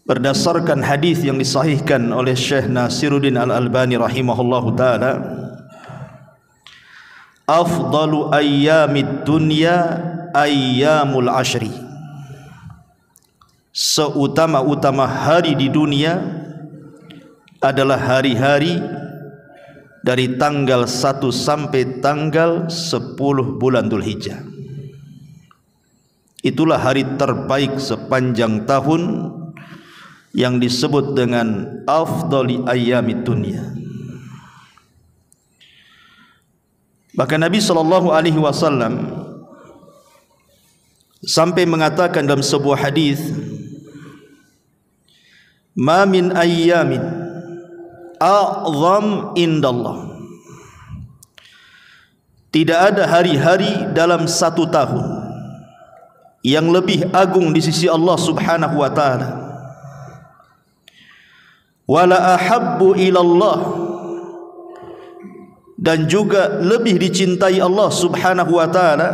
Berdasarkan hadis yang disahihkan oleh Syekh Nasiruddin Al-Albani rahimahullahu taala, afdalu ayyamid dunya ayyamul ashri. Seutama-utama hari di dunia adalah hari-hari dari tanggal 1 sampai tanggal 10 bulan Dzulhijjah. Itulah hari terbaik sepanjang tahun yang disebut dengan afdali ayyamid dunya. Bahkan Nabi SAW sampai mengatakan dalam sebuah hadis, ma min ayyamin a'zam indallah. Tidak ada hari-hari dalam satu tahun yang lebih agung di sisi Allah Subhanahu wa taala, wala ahabbu ilallah, dan juga lebih dicintai Allah Subhanahu wa taala,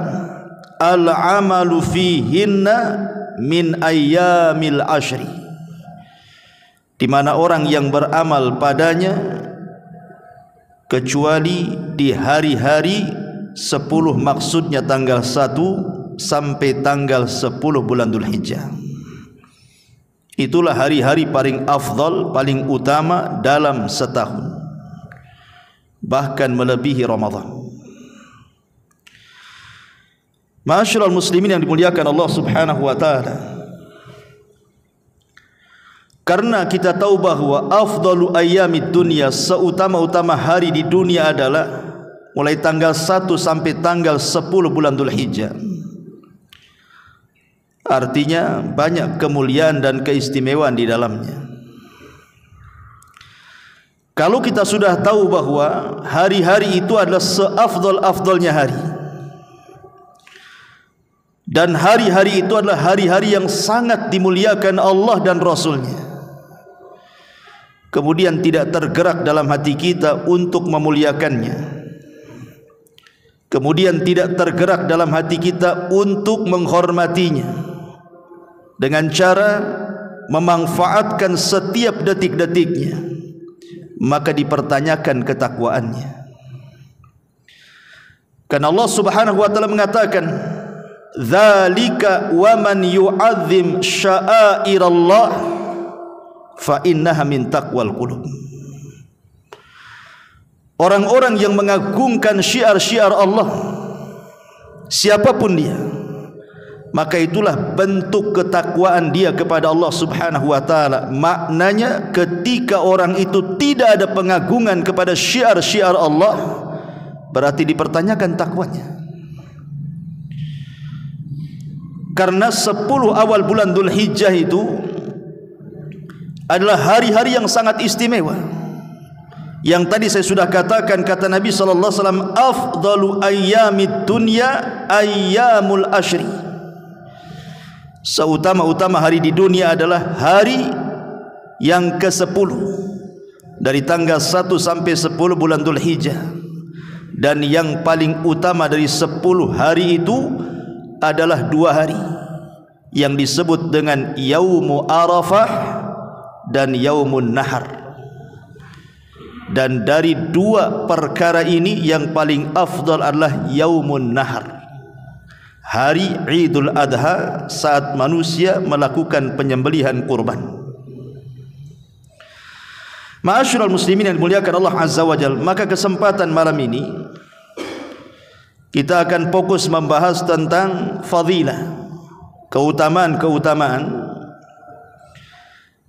al-amalu fihinna min ayyamil ashri, di mana orang yang beramal padanya kecuali di hari-hari 10, maksudnya tanggal 1 sampai tanggal 10 bulan Dzulhijjah. Itulah hari-hari paling afdal, paling utama dalam setahun, bahkan melebihi Ramadan. Ma'asyiral muslimin yang dimuliakan Allah Subhanahu wa taala, karena kita tahu bahwa afdalu ayyamid dunya, seutama-utama hari di dunia adalah mulai tanggal 1 sampai tanggal 10 bulan Dzulhijjah. Artinya banyak kemuliaan dan keistimewaan di dalamnya. Kalau kita sudah tahu bahwa hari-hari itu adalah seafdal-afdalnya hari, dan hari-hari itu adalah hari-hari yang sangat dimuliakan Allah dan Rasulnya, kemudian tidak tergerak dalam hati kita untuk memuliakannya, kemudian tidak tergerak dalam hati kita untuk menghormatinya dengan cara memanfaatkan setiap detik-detiknya, maka dipertanyakan ketakwaannya. Karena Allah Subhanahu wa taala mengatakan, dzalika wa man yu'azzim sya'airallah fa innaha min taqwal qulub. Orang-orang yang mengagungkan syiar-syiar Allah, siapapun dia, maka itulah bentuk ketakwaan dia kepada Allah Subhanahu wa taala. Maknanya ketika orang itu tidak ada pengagungan kepada syiar-syiar Allah, berarti dipertanyakan takwanya. Karena 10 awal bulan Dzulhijjah itu adalah hari-hari yang sangat istimewa. Yang tadi saya sudah katakan, kata Nabi sallallahu alaihi wasallam, afdalu ayyamid dunya ayyamul ashri. Seutama-utama hari di dunia adalah hari yang ke-10 dari tanggal 1 sampai 10 bulan Dzulhijjah, dan yang paling utama dari 10 hari itu adalah 2 hari yang disebut dengan Yaumu Arafah dan Yaumun Nahar. Dan dari 2 perkara ini yang paling afdal adalah Yaumun Nahar, hari Idul Adha, saat manusia melakukan penyembelihan kurban. Ma'asyiral muslimin yang dimuliakan Allah Azza wa Jalla, maka kesempatan malam ini kita akan fokus membahas tentang fadilah, keutamaan-keutamaan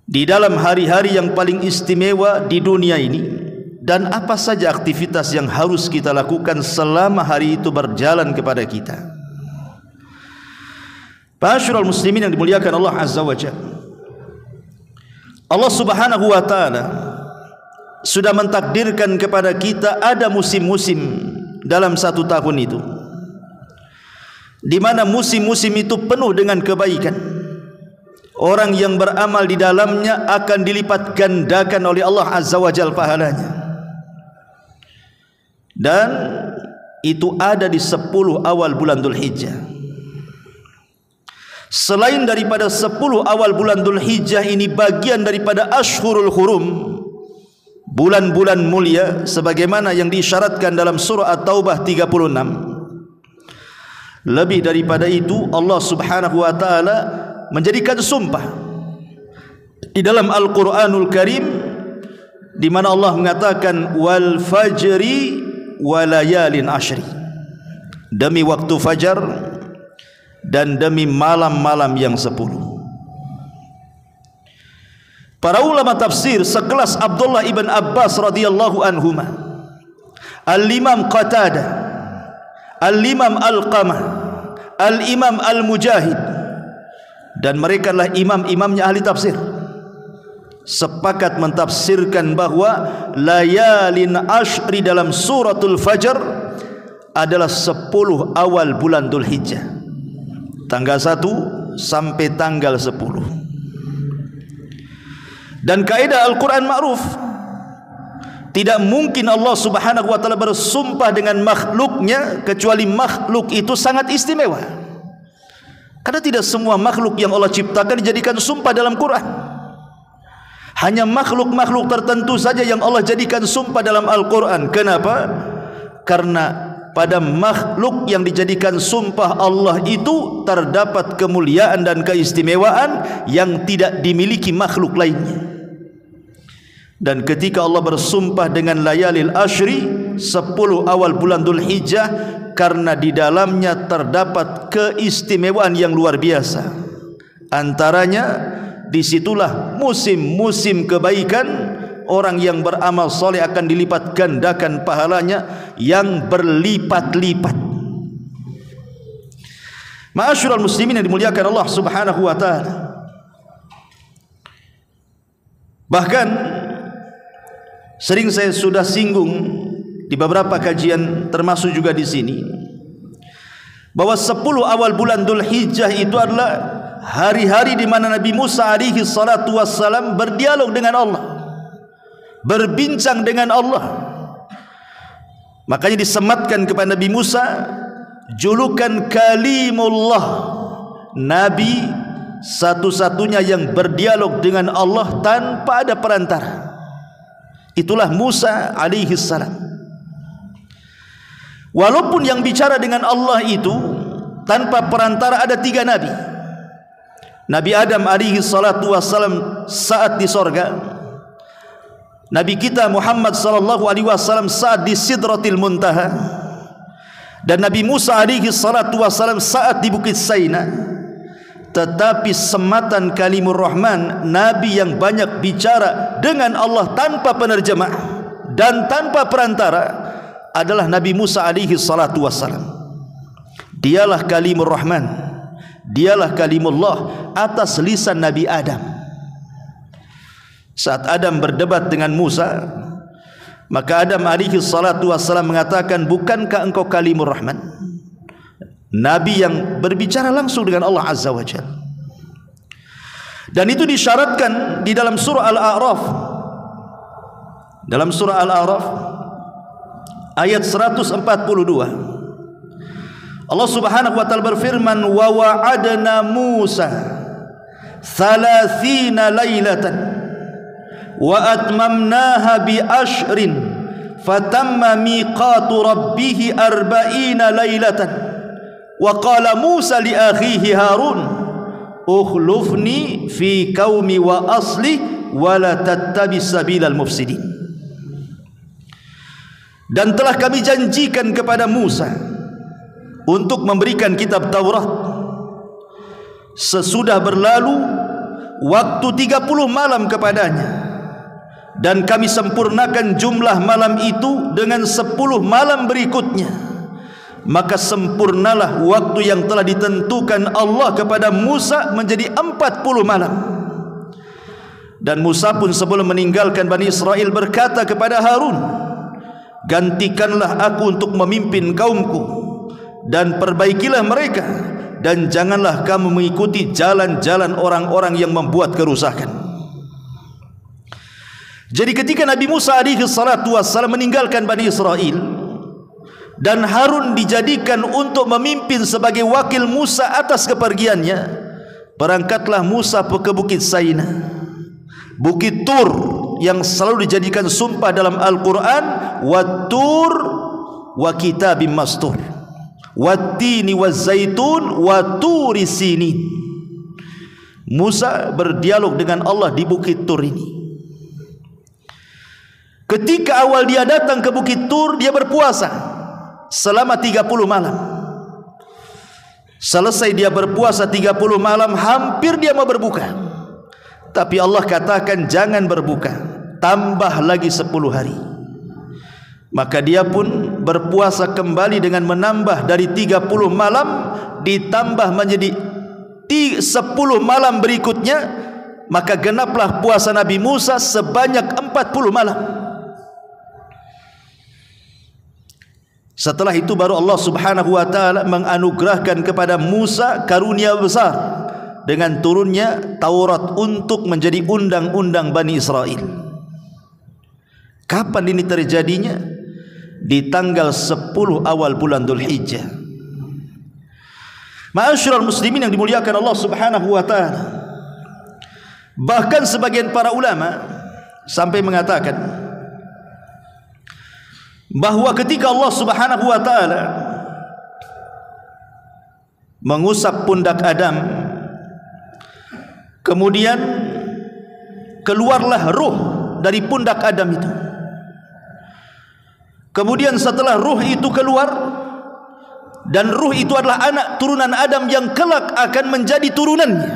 di dalam hari-hari yang paling istimewa di dunia ini, dan apa saja aktivitas yang harus kita lakukan selama hari itu berjalan kepada kita. Ma'asyiral muslimin yang dimuliakan Allah Azza wa Jalla, Allah Subhanahu wa taala sudah mentakdirkan kepada kita ada musim-musim dalam satu tahun itu, di mana musim-musim itu penuh dengan kebaikan. Orang yang beramal di dalamnya akan dilipat gandakan oleh Allah Azza wa Jalla pahalanya. Dan itu ada di 10 awal bulan Dzulhijjah. Selain daripada 10 awal bulan Dzulhijjah ini bagian daripada Ashhurul Hurum, bulan-bulan mulia sebagaimana yang diisyaratkan dalam surah At-Taubah 36. Lebih daripada itu, Allah Subhanahu wa taala menjadikan sumpah di dalam Al-Qur'anul Karim di mana Allah mengatakan wal fajri walayalin ashri, demi waktu fajar dan demi malam-malam yang 10. Para ulama tafsir sekelas Abdullah ibn Abbas radhiyallahu anhuma, Al-Imam Qatadah, Al-Imam Al-Qamah, Al-Imam Al-Mujahid, dan mereka adalah imam-imamnya ahli tafsir, sepakat mentafsirkan bahwa layalin ashri dalam suratul Fajr adalah 10 awal bulan Dzulhijjah, tanggal 1 sampai tanggal 10. Dan kaidah Al-Quran ma'ruf, tidak mungkin Allah Subhanahu wa taala bersumpah dengan makhluknya kecuali makhluk itu sangat istimewa. Karena tidak semua makhluk yang Allah ciptakan dijadikan sumpah dalam Quran. Hanya makhluk-makhluk tertentu saja yang Allah jadikan sumpah dalam Al-Quran. Kenapa? Karena pada makhluk yang dijadikan sumpah Allah itu terdapat kemuliaan dan keistimewaan yang tidak dimiliki makhluk lainnya. Dan ketika Allah bersumpah dengan layalil ashri, 10 awal bulan Dzulhijjah, karena di dalamnya terdapat keistimewaan yang luar biasa. Antaranya disitulah musim-musim kebaikan. Orang yang beramal soleh akan dilipat gandakan pahalanya yang berlipat-lipat. Ma'asyiral muslimin yang dimuliakan Allah Subhanahu wa taala. Bahkan sering saya sudah singgung di beberapa kajian termasuk juga di sini bahwa 10 awal bulan Dzulhijjah itu adalah hari-hari di mana Nabi Musa alaihi salatu wassalam berdialog dengan Allah, berbincang dengan Allah. Makanya disematkan kepada Nabi Musa julukan Kalimullah, Nabi satu-satunya yang berdialog dengan Allah tanpa ada perantara. Itulah Musa alaihi salam. Walaupun yang bicara dengan Allah itu tanpa perantara ada 3 nabi. Nabi Adam alaihi salatu wassalam saat di sorga, Nabi kita Muhammad sallallahu alaihi wasallam saat di Sidratil Muntaha, dan Nabi Musa alaihi salatu wasallam saat di Bukit Saina. Tetapi sematan Kalimur Rahman, Nabi yang banyak bicara dengan Allah tanpa penerjemah dan tanpa perantara, adalah Nabi Musa alaihi salatu wassalam. Dialah Kalimur Rahman, dialah Kalimullah atas lisan Nabi Adam. Saat Adam berdebat dengan Musa, maka Adam alaihi salatu wassalam mengatakan, bukankah engkau Kalimur Rahman, Nabi yang berbicara langsung dengan Allah Azza wa Jalla. Dan itu disyaratkan di dalam surah Al-A'raf. Dalam surah Al-A'raf ayat 142, Allah Subhanahu wa taala berfirman, wa wa'adna Musa 30 lailatan wa atmamnaha bi ashrin fatamma miqatu rabbih 40 lailatan. Wa qala Musa li akhihi Harun ukhlufni fi qaumi wa asli wa la tattabi sabilal mufsidin. Dan telah kami janjikan kepada Musa untuk memberikan kitab Taurat sesudah berlalu waktu 30 malam kepadanya, dan kami sempurnakan jumlah malam itu dengan 10 malam berikutnya. Maka sempurnalah waktu yang telah ditentukan Allah kepada Musa menjadi 40 malam. Dan Musa pun sebelum meninggalkan Bani Israel berkata kepada Harun, gantikanlah aku untuk memimpin kaumku dan perbaikilah mereka, dan janganlah kamu mengikuti jalan-jalan orang-orang yang membuat kerusakan. Jadi ketika Nabi Musa alaihi salatu wassalam meninggalkan Bani Israel, dan Harun dijadikan untuk memimpin sebagai wakil Musa atas kepergiannya, berangkatlah Musa ke Bukit Saina, Bukit Tur yang selalu dijadikan sumpah dalam Al-Quran, Wat-Tur wa kitabim mastur, Wat-Tini waz-Zaitun wa Turi Sinin. Musa berdialog dengan Allah di Bukit Tur ini. Ketika awal dia datang ke Bukit Tur, dia berpuasa selama 30 malam. Selesai dia berpuasa 30 malam, hampir dia mau berbuka, tapi Allah katakan jangan berbuka, tambah lagi 10 hari. Maka dia pun berpuasa kembali dengan menambah dari 30 malam ditambah menjadi 10 malam berikutnya. Maka genaplah puasa Nabi Musa sebanyak 40 malam. Setelah itu baru Allah Subhanahu wa taala menganugerahkan kepada Musa karunia besar dengan turunnya Taurat untuk menjadi undang-undang Bani Israel. Kapan ini terjadinya? Di tanggal 10 awal bulan Dzulhijjah. Ma'asyiral muslimin yang dimuliakan Allah Subhanahu wa taala. Bahkan sebagian para ulama sampai mengatakan bahwa ketika Allah Subhanahu wa taala mengusap pundak Adam, kemudian keluarlah ruh dari pundak Adam itu. Kemudian setelah ruh itu keluar, dan ruh itu adalah anak turunan Adam yang kelak akan menjadi turunannya,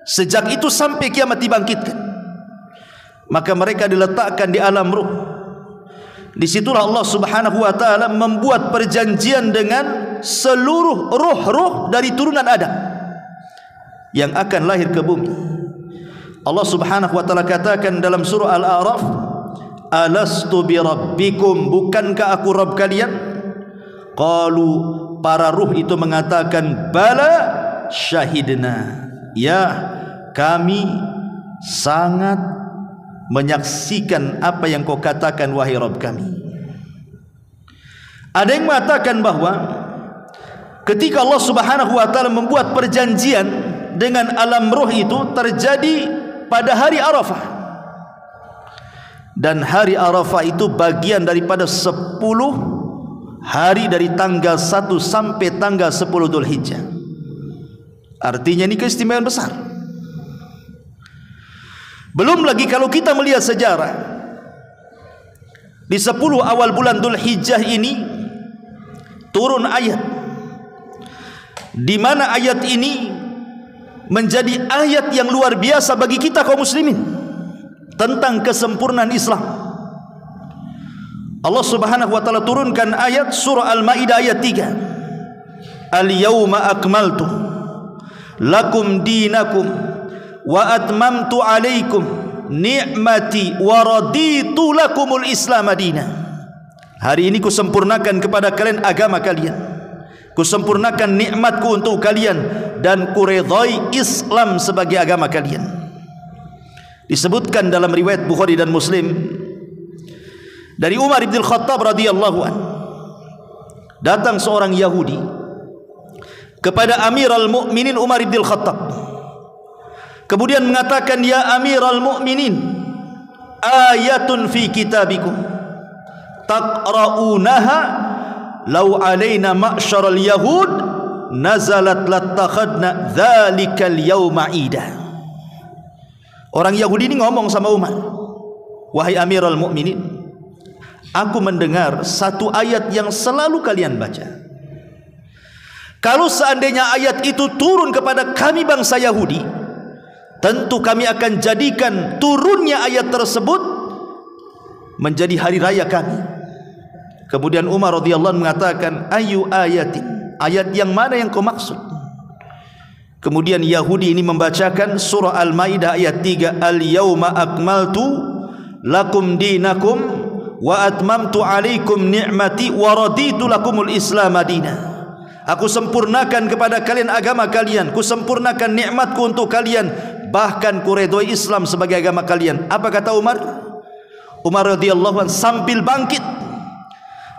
sejak itu sampai kiamat dibangkitkan, maka mereka diletakkan di alam ruh. Disitulah Allah Subhanahu wa taala membuat perjanjian dengan seluruh ruh-ruh dari turunan Adam yang akan lahir ke bumi. Allah Subhanahu wa taala katakan dalam surah Al-A'raf, alastu bi rabbikum, bukankah aku Rabb kalian? Qalu, para ruh itu mengatakan, bala syahidna, ya kami sangat menyaksikan apa yang kau katakan wahai Rabb kami. Ada yang mengatakan bahwa ketika Allah Subhanahu wa taala membuat perjanjian dengan alam roh itu terjadi pada hari Arafah, dan hari Arafah itu bagian daripada 10 hari dari tanggal 1 sampai tanggal 10 Dzulhijjah. Artinya ini keistimewaan besar. Belum lagi kalau kita melihat sejarah, di 10 awal bulan Dzulhijjah ini turun ayat, di mana ayat ini menjadi ayat yang luar biasa bagi kita kaum muslimin tentang kesempurnaan Islam. Allah Subhanahu wa taala turunkan ayat surah Al-Maidah ayat 3. Al-yauma akmaltu lakum dinakum wa atmamtu alaikum ni'mati wa raditu lakumul Islam madina. Hari ini kusempurnakan kepada kalian agama kalian, kusempurnakan nikmatku untuk kalian, dan kuredai Islam sebagai agama kalian. Disebutkan dalam riwayat Bukhari dan Muslim dari Umar bin Khattab radhiyallahu an, datang seorang Yahudi kepada Amirul Mukminin Umar bin Khattab, kemudian mengatakan, ya Amirul Mukminin, ayatun fi kitabikum taqra'unaha law alaina ma'syaral yahud nazalat lattakhadna dzalikal yawma ida. Orang Yahudi ini ngomong sama Umar, wahai Amirul Mukminin, aku mendengar satu ayat yang selalu kalian baca. Kalau seandainya ayat itu turun kepada kami bangsa Yahudi, tentu kami akan jadikan turunnya ayat tersebut menjadi hari raya kami. Kemudian Umar radhiyallahu anhu mengatakan, ayu ayatin, ayat yang mana yang kau maksud? Kemudian Yahudi ini membacakan surah Al-Maidah ayat 3, al-yauma akmaltu lakum dinakum wa atmamtu alaikum ni'mati wa raditu lakumul Islam madina. Aku sempurnakan kepada kalian agama kalian, ku sempurnakan nikmatku untuk kalian, bahkan ku redoi Islam sebagai agama kalian. Apa kata Umar? Umar radhiyallahu anhu sambil bangkit,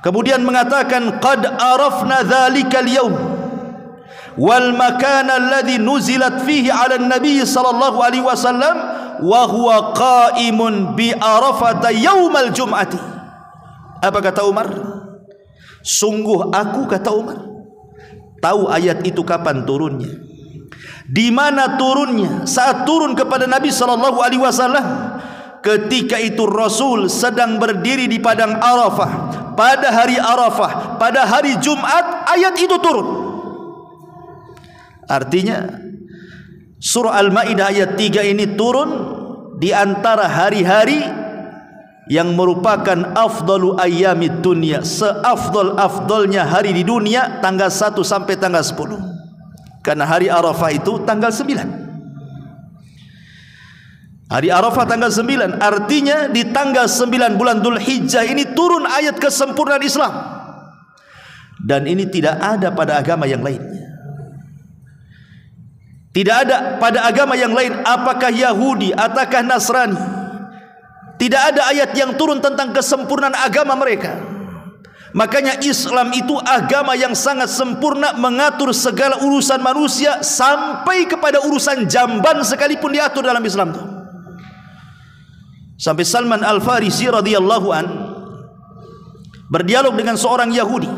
Kemudian mengatakan qad arafna dzalikal yaum wal makan alladhi nuzilat fihi 'ala an-nabi sallallahu alaihi wasallam wa huwa qa'imun bi Arafah yaumal jum'ati. Apa kata Umar? Sungguh aku, kata Umar, tahu ayat itu kapan turunnya, di mana turunnya. Saat turun kepada Nabi sallallahu alaihi wasallam, ketika itu Rasul sedang berdiri di padang Arafah pada hari Arafah, pada hari Jumat ayat itu turun. Artinya surah Al-Maidah ayat 3 ini turun di antara hari-hari yang merupakan afdalu ayyamid dunya, seafdal-afdalnya hari di dunia, tanggal 1 sampai tanggal 10. Karena hari Arafah itu tanggal 9. Hari Arafah tanggal 9, artinya di tanggal 9 bulan Dzulhijjah ini turun ayat kesempurnaan Islam. Dan ini tidak ada pada agama yang lainnya. Tidak ada pada agama yang lain, apakah Yahudi ataukah Nasrani. Tidak ada ayat yang turun tentang kesempurnaan agama mereka. Makanya Islam itu agama yang sangat sempurna, mengatur segala urusan manusia, sampai kepada urusan jamban sekalipun diatur dalam Islam itu. Sampai Salman Al-Farisi radhiyallahu an berdialog dengan seorang Yahudi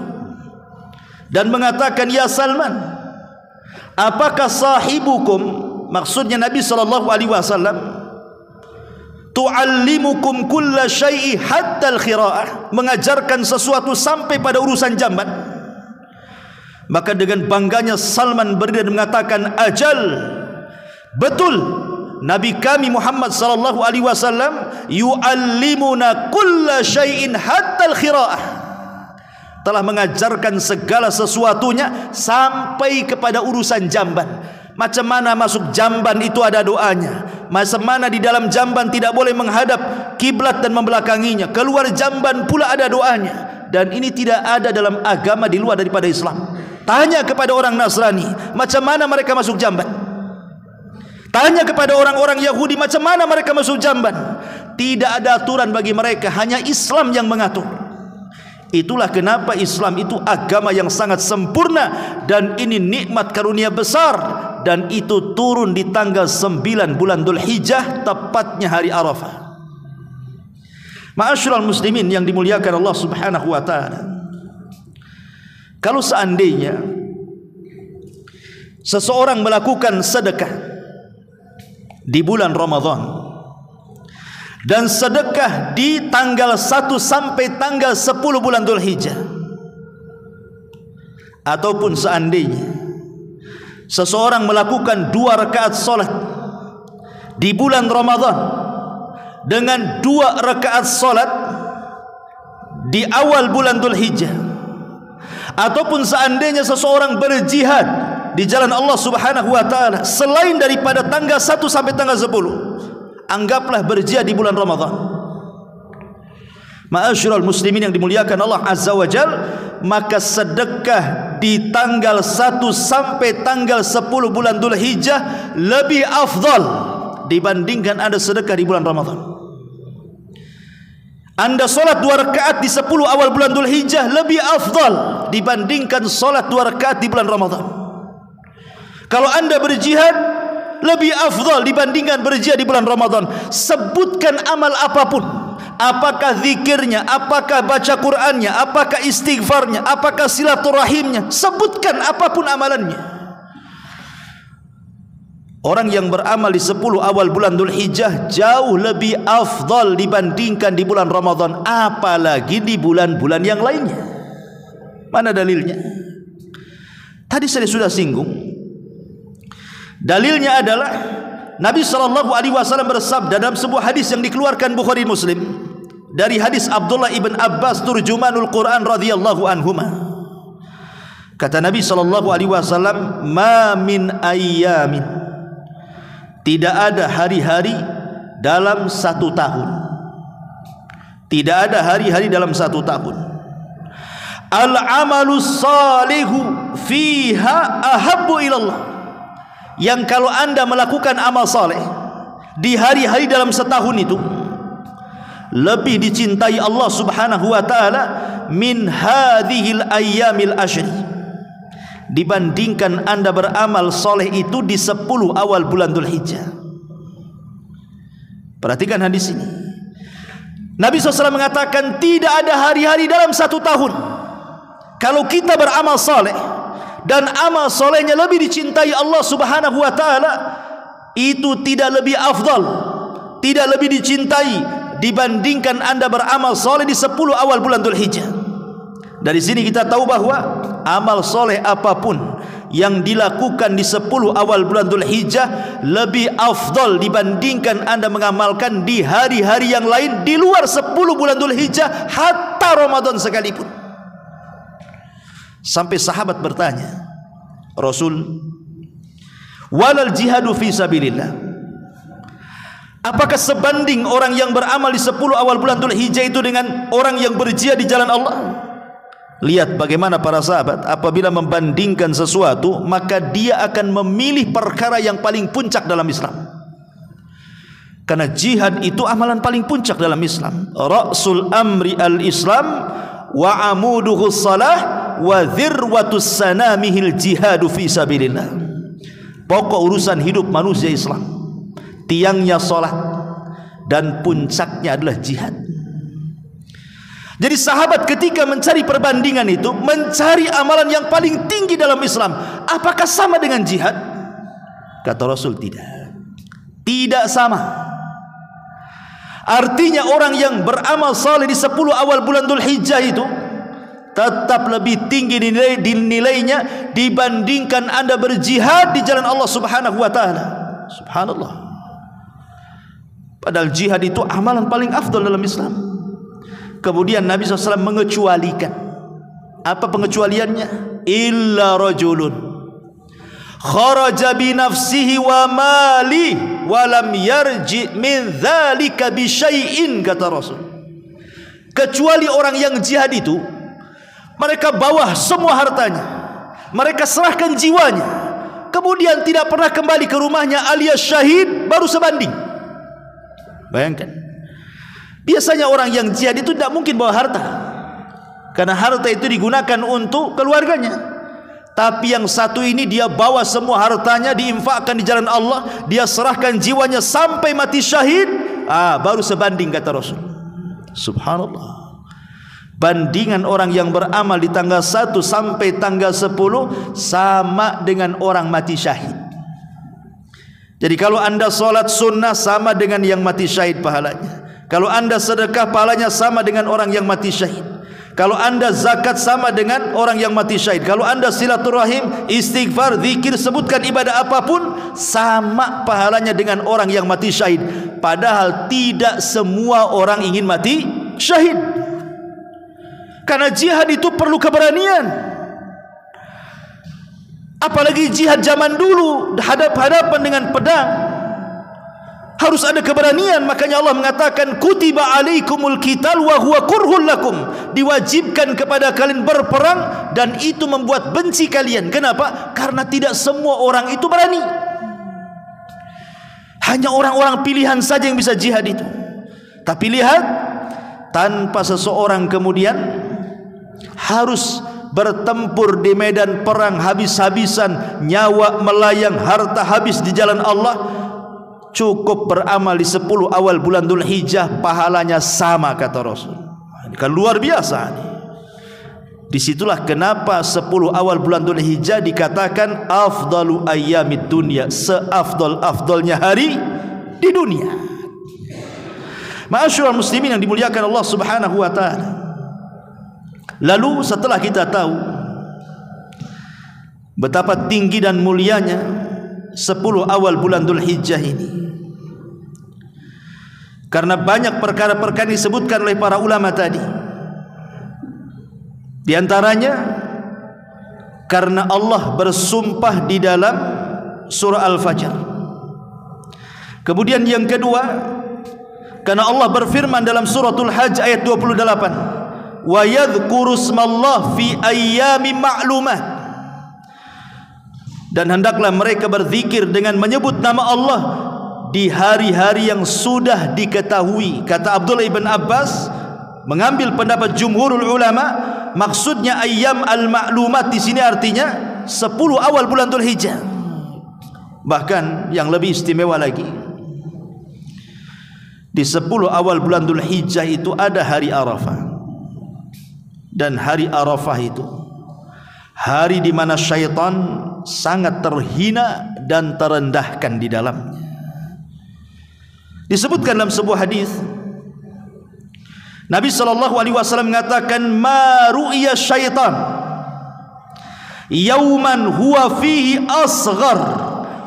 dan mengatakan, ya Salman, apakah sahibukum, maksudnya Nabi sallallahu alaihi wasallam, tu'allimukum kulla syai'i hatta al-khira'ah, mengajarkan sesuatu sampai pada urusan jamban? Maka dengan bangganya Salman berdiri dan mengatakan, ajal, betul, Nabi kami Muhammad sallallahu alaihi wasallam yu'allimuna kulla syai'in hatta al-khira'ah, telah mengajarkan segala sesuatunya sampai kepada urusan jamban. Macam mana masuk jamban itu ada doanya, macam mana di dalam jamban tidak boleh menghadap kiblat dan membelakanginya, keluar jamban pula ada doanya. Dan ini tidak ada dalam agama di luar daripada Islam. Tanya kepada orang Nasrani, macam mana mereka masuk jamban? Tanya kepada orang-orang Yahudi, macam mana mereka masuk jamban? Tidak ada aturan bagi mereka, hanya Islam yang mengatur. Itulah kenapa Islam itu agama yang sangat sempurna, dan ini nikmat karunia besar, dan itu turun di tanggal 9 bulan Dzulhijjah, tepatnya hari Arafah. Ma'asyiral muslimin yang dimuliakan Allah Subhanahu wa taala, kalau seandainya seseorang melakukan sedekah di bulan Ramadan dan sedekah di tanggal 1 sampai tanggal 10 bulan Dzulhijjah, ataupun seandainya seseorang melakukan 2 rakaat salat di bulan Ramadan dengan 2 rakaat salat di awal bulan Dzulhijjah, ataupun seandainya seseorang berjihad di jalan Allah Subhanahu wa taala selain daripada tanggal 1 sampai tanggal 10, anggaplah berjihad di bulan Ramadan. Ma'asyiral muslimin yang dimuliakan Allah Azza wa Jal, maka sedekah di tanggal 1 sampai tanggal 10 bulan Dzulhijjah lebih afdal dibandingkan Anda sedekah di bulan Ramadan. Anda solat 2 rakaat di 10 awal bulan Dzulhijjah lebih afdal dibandingkan solat 2 rakaat di bulan Ramadan. Kalau Anda berjihad lebih afdal dibandingkan berjihad di bulan Ramadan. Sebutkan amal apapun, apakah zikirnya, apakah baca Qur'annya, apakah istighfarnya, apakah silaturahimnya, sebutkan apapun amalannya. Orang yang beramal di 10 awal bulan Dzulhijjah jauh lebih afdal dibandingkan di bulan Ramadan, apalagi di bulan-bulan yang lainnya. Mana dalilnya? Tadi saya sudah singgung. Dalilnya adalah Nabi sallallahu alaihi wasallam bersabda dalam sebuah hadis yang dikeluarkan Bukhari Muslim dari hadis Abdullah ibn Abbas turjumanul Quran radhiyallahu anhuma. Kata Nabi sallallahu alaihi wasallam, "Ma min ayyamin", tidak ada hari-hari dalam 1 tahun. Tidak ada hari-hari dalam 1 tahun. Al-amalus salihu fiha ahabbu ilallah, yang kalau Anda melakukan amal saleh di hari-hari dalam setahun itu lebih dicintai Allah Subhanahu wa taala min hadhil ayyamil ashri, dibandingkan anda beramal soleh itu di 10 awal bulan Dzulhijjah. Perhatikan hadis ini. Nabi SAW mengatakan tidak ada hari-hari dalam 1 tahun kalau kita beramal soleh dan amal solehnya lebih dicintai Allah Subhanahu wa ta'ala, itu tidak lebih afdal, tidak lebih dicintai dibandingkan anda beramal soleh di 10 awal bulan Dzulhijjah. Dari sini kita tahu bahwa amal soleh apapun yang dilakukan di 10 awal bulan Dzulhijjah lebih afdal dibandingkan anda mengamalkan di hari-hari yang lain di luar 10 bulan Dzulhijjah, hatta Ramadan sekalipun. Sampai sahabat bertanya, Rasul, walal jihadu fi sabilillah, apakah sebanding orang yang beramal di 10 awal bulan Dzulhijjah itu dengan orang yang berjihad di jalan Allah? Lihat bagaimana para sahabat apabila membandingkan sesuatu, maka dia akan memilih perkara yang paling puncak dalam Islam. Karena jihad itu amalan paling puncak dalam Islam. Ra'sul amri al-Islam wa amuduhu salah wa dhirwatus sanamihil jihadu fi sabilillah. Pokok urusan hidup manusia Islam, tiangnya salat dan puncaknya adalah jihad. Jadi sahabat ketika mencari perbandingan itu, mencari amalan yang paling tinggi dalam Islam, apakah sama dengan jihad? Kata Rasul, tidak. Tidak sama. Artinya orang yang beramal saleh di 10 awal bulan Dzulhijjah itu tetap lebih tinggi nilainya dibandingkan anda berjihad di jalan Allah Subhanahu wa ta'ala. Subhanallah. Padahal jihad itu amalan paling afdal dalam Islam. Kemudian Nabi SAW mengecualikan. Apa pengecualiannya? Illa rajulun kharaja bi nafsihi wa mali wa lam yarji min dzalika bi syai'in, kata Rasul. Kecuali orang yang jihad itu, mereka bawa semua hartanya, mereka serahkan jiwanya, kemudian tidak pernah kembali ke rumahnya alias syahid, baru sebanding. Bayangkan. Biasanya orang yang jihad itu tidak mungkin bawa harta, karena harta itu digunakan untuk keluarganya. Tapi yang satu ini dia bawa semua hartanya, diinfakkan di jalan Allah, dia serahkan jiwanya sampai mati syahid, baru sebanding, kata Rasul. Subhanallah. Bandingan orang yang beramal di tanggal 1 sampai tanggal 10 sama dengan orang mati syahid. Jadi kalau anda solat sunnah sama dengan yang mati syahid pahalanya. Kalau anda sedekah, pahalanya sama dengan orang yang mati syahid. Kalau anda zakat, sama dengan orang yang mati syahid. Kalau anda silaturahim, istighfar, zikir, sebutkan ibadah apapun, sama pahalanya dengan orang yang mati syahid. Padahal tidak semua orang ingin mati syahid. Karena jihad itu perlu keberanian. Apalagi jihad zaman dulu, hadap-hadapan dengan pedang, harus ada keberanian. Makanya Allah mengatakan kutiba alaikumul qital wa huwa kurhul lakum, diwajibkan kepada kalian berperang dan itu membuat benci kalian. Kenapa? Karena tidak semua orang itu berani. Hanya orang-orang pilihan saja yang bisa jihad itu. Tapi lihat, tanpa seseorang kemudian harus bertempur di medan perang habis-habisan, nyawa melayang, harta habis di jalan Allah, cukup beramal di 10 awal bulan Dzulhijjah, pahalanya sama, kata Rasul. Ini kan luar biasa. Disitulah kenapa 10 awal bulan Dzulhijjah dikatakan afdalu ayyamid dunya, seafdal-afdalnya hari di dunia. Ma'asyiral muslimin yang dimuliakan Allah Subhanahu wa ta'ala. Lalu setelah kita tahu betapa tinggi dan mulianya 10 awal bulan Dzulhijjah ini, karena banyak perkara-perkara disebutkan oleh para ulama tadi. Di antaranya karena Allah bersumpah di dalam surah Al-Fajr. Kemudian yang kedua, karena Allah berfirman dalam suratul Hajj ayat 28, wa yadhkuru ismallah fi ayyamin ma'lumat, dan hendaklah mereka berzikir dengan menyebut nama Allah di hari-hari yang sudah diketahui. Kata Abdullah ibn Abbas, mengambil pendapat jumhurul ulama, maksudnya ayyam al-ma'lumat di sini artinya 10 awal bulan Dzulhijjah. Bahkan yang lebih istimewa lagi, di 10 awal bulan Dzulhijjah itu ada hari Arafah. Dan hari Arafah itu hari di mana syaitan sangat terhina dan terendahkan di dalamnya. Disebutkan dalam sebuah hadis, Nabi SAW mengatakan, ma ru'ya syaitan yauman huwa fihi asghar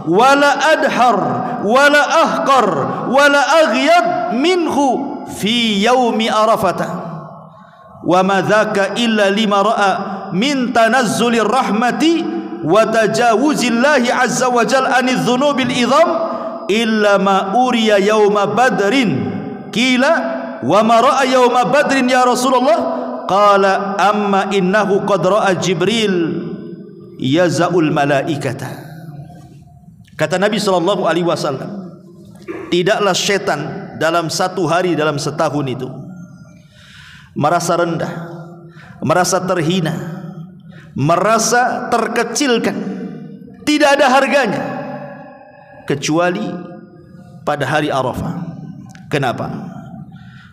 wala adhar wala ahqar wala aghyad minhu fi yaumi arafata wa ma dhaka illa lima ra'a min tanazzulir rahmati wa tajawuzillahi azza wa jalla anidh dhunubil idham illa ma uriya yauma badrin. Qila wa ma ra'a yauma badrin ya Rasulullah? Qala amma innahu qad ra'a Jibril yaza'ul malaikata. Kata Nabi SAW, tidaklah setan dalam satu hari dalam setahun itu merasa rendah, merasa terhina, merasa terkecilkan, tidak ada harganya kecuali pada hari Arafah. Kenapa?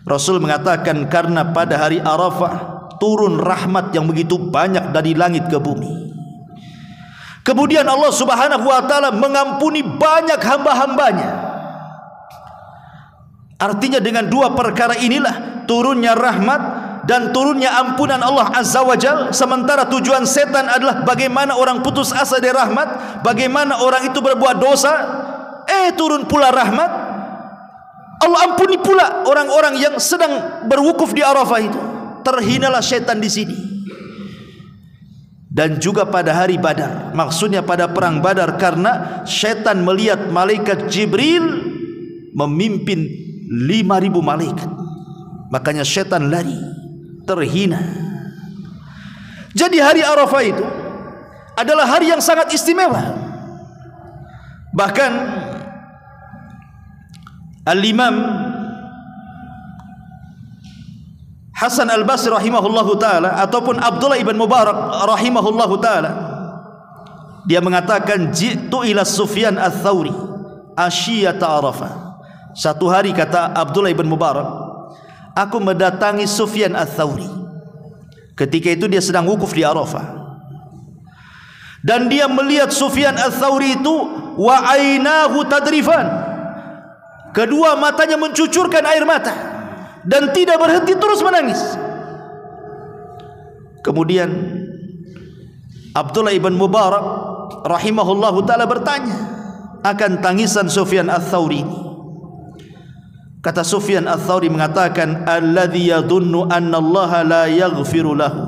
Rasul mengatakan karena pada hari Arafah turun rahmat yang begitu banyak dari langit ke bumi. Kemudian Allah Subhanahu wa taala mengampuni banyak hamba-hambanya. Artinya dengan dua perkara inilah turunnya rahmat dan turunnya ampunan Allah Azza wa Jalla. Sementara tujuan setan adalah bagaimana orang putus asa dari rahmat, bagaimana orang itu berbuat dosa, turun pula rahmat. Allah ampuni pula orang-orang yang sedang berwukuf di Arafah itu. Terhinalah setan di sini. Dan juga pada hari Badar, maksudnya pada perang Badar, karena setan melihat malaikat Jibril memimpin 5.000 malaikat, makanya setan lari, terhina. Jadi hari Arafah itu adalah hari yang sangat istimewa. Bahkan Al-Imam Hasan Al-Basri rahimahullahu ta'ala ataupun Abdullah ibn Mubarak rahimahullahu ta'ala, dia mengatakan, ji'tu ila Sufyan Ats-Tsauri asyiyata Arafah. Satu hari, kata Abdullah ibn Mubarak, aku mendatangi Sufyan Ats-Tsauri. Ketika itu dia sedang wukuf di Arafah. Dan dia melihat Sufyan Ats-Tsauri itu wa ainahu tadrifan. Kedua matanya mencucurkan air mata dan tidak berhenti, terus menangis. Kemudian Abdullah ibn Mubarak rahimahullahu ta'ala bertanya akan tangisan Sufyan Ats-Tsauri ini. Kata Sufyan Ats-Tsauri mengatakan, alladzi yadhunnu anna Allah la yaghfiru lahu.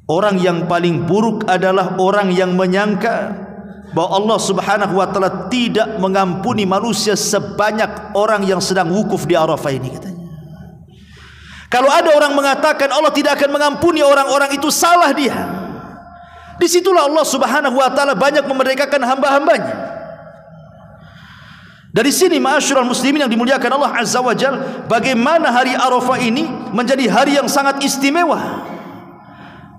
Orang yang paling buruk adalah orang yang menyangka bahwa Allah Subhanahu wa taala tidak mengampuni manusia sebanyak orang yang sedang wukuf di Arafah ini, katanya. Kalau ada orang mengatakan Allah tidak akan mengampuni orang-orang itu, salah dia. Disitulah Allah Subhanahu wa taala banyak memerdekakan hamba-hambanya. Dari sini ma'asyiral muslimin yang dimuliakan Allah Azza wa Jalla, bagaimana hari Arafah ini menjadi hari yang sangat istimewa.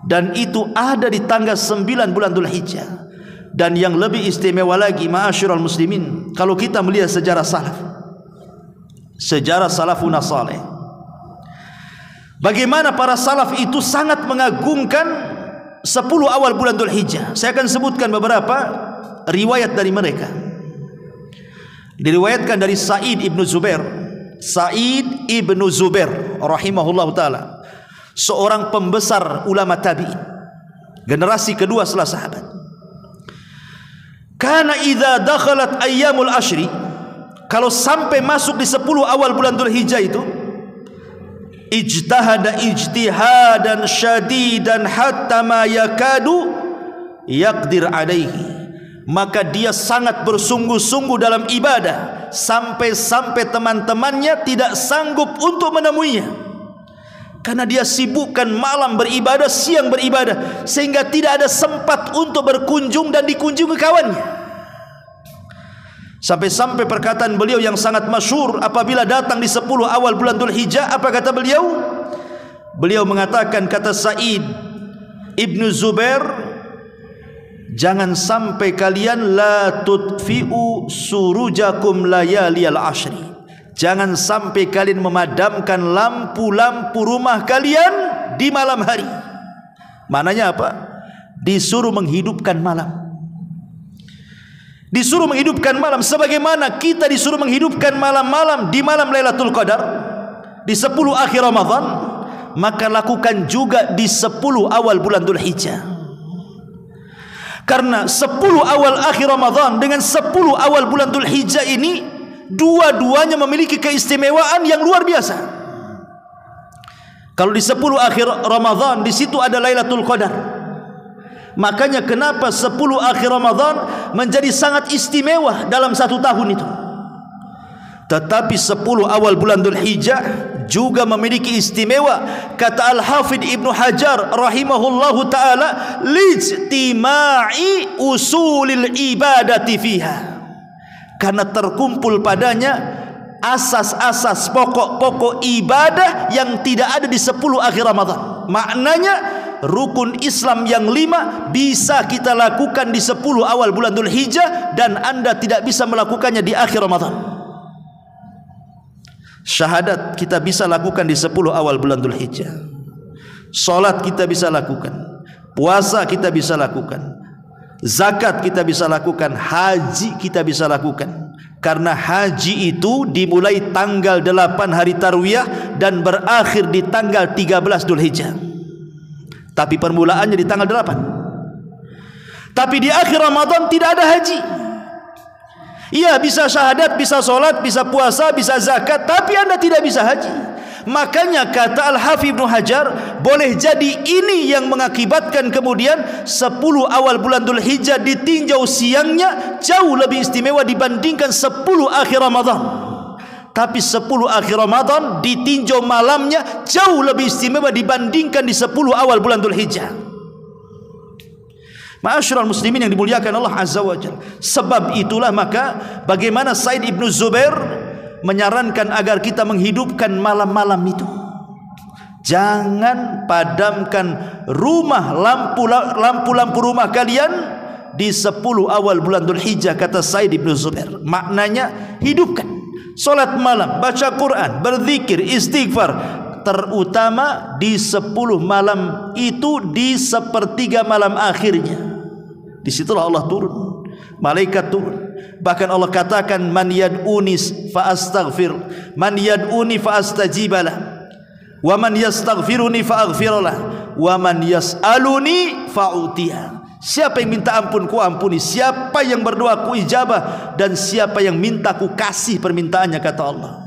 Dan itu ada di tanggal 9 bulan Dzulhijjah. Dan yang lebih istimewa lagi ma'asyiral muslimin, kalau kita melihat sejarah salaf, sejarah salafun salih, bagaimana para salaf itu sangat mengagungkan 10 awal bulan Dzulhijjah. Saya akan sebutkan beberapa riwayat dari mereka. Diriwayatkan dari Sa'id ibnu Zubair. Sa'id ibnu Zubair rahimahullahu ta'ala, seorang pembesar ulama tabi'in, generasi kedua setelah sahabat. Karena idza dakhalat ayyamul ashri, kalau sampai masuk di 10 awal bulan Dzulhijjah itu, ijtahada ijtihadan syadidan hatta ma yakadu yaqdir alaihi, maka dia sangat bersungguh-sungguh dalam ibadah sampai-sampai teman-temannya tidak sanggup untuk menemuinya, karena dia sibukkan malam beribadah, siang beribadah, sehingga tidak ada sempat untuk berkunjung dan dikunjungi kawannya. Sampai-sampai perkataan beliau yang sangat masyhur apabila datang di 10 awal bulan Dzulhijjah, apa kata beliau? Beliau mengatakan, kata Sa'id Ibnu Zubair, jangan sampai kalian la tudfi'u surujakum layaliyal ashri. Jangan sampai kalian memadamkan lampu-lampu rumah kalian di malam hari. Maknanya apa? Disuruh menghidupkan malam. Disuruh menghidupkan malam sebagaimana kita disuruh menghidupkan malam-malam di malam Lailatul Qadar, di 10 akhir Ramadan, maka lakukan juga di 10 awal bulan Dzulhijjah. Karena 10 awal akhir Ramadan dengan 10 awal bulan Dzulhijjah ini dua-duanya memiliki keistimewaan yang luar biasa. Kalau di 10 akhir Ramadan di situ ada Lailatul Qadar. Makanya kenapa 10 akhir Ramadan menjadi sangat istimewa dalam satu tahun itu. Tetapi 10 awal bulan Dzulhijjah juga memiliki istimewa. Kata Al-Hafidh Ibnu Hajar rahimahullahu ta'ala, lijtima'i usulil ibadati fiha. Karena terkumpul padanya asas-asas pokok-pokok ibadah yang tidak ada di 10 akhir Ramadan. Maknanya rukun Islam yang 5 bisa kita lakukan di 10 awal bulan Dzulhijjah dan Anda tidak bisa melakukannya di akhir Ramadan. Syahadat kita bisa lakukan di 10 awal bulan Dzulhijjah. Salat kita bisa lakukan, puasa kita bisa lakukan, zakat kita bisa lakukan, haji kita bisa lakukan. Karena haji itu dimulai tanggal 8 hari Tarwiyah dan berakhir di tanggal 13 Dzulhijjah. Tapi permulaannya di tanggal 8. Tapi di akhir Ramadan tidak ada haji. Iya, bisa syahadat, bisa sholat, bisa puasa, bisa zakat, tapi Anda tidak bisa haji. Makanya kata Al-Hafidh Ibnu Hajar, boleh jadi ini yang mengakibatkan kemudian 10 awal bulan Dzulhijjah ditinjau siangnya jauh lebih istimewa dibandingkan 10 akhir Ramadan. Tapi 10 akhir Ramadan ditinjau malamnya jauh lebih istimewa dibandingkan di 10 awal bulan Dzulhijjah. Ma'asyiral muslimin yang dimuliakan Allah Azza wa Jalla. Sebab itulah maka bagaimana Sa'id Ibnu Zubair menyarankan agar kita menghidupkan malam-malam itu. Jangan padamkan lampu-lampu rumah kalian di 10 awal bulan Dzulhijjah, kata Sa'id Ibnu Zubair. Maknanya hidupkan salat malam, baca Quran, berzikir, istighfar, terutama di 10 malam itu, di sepertiga malam akhirnya. Disitulah Allah turun, malaikat turun. Bahkan Allah katakan, man yad'uni fa astaghfir, man yad'uni fa astajibalah, wa man yastaghfiruni fa aghfirlah, wa man yas'aluni fa utiya. Siapa yang minta ampun ku ampuni, siapa yang berdoa ku ijabah, dan siapa yang minta ku kasih permintaannya, kata Allah.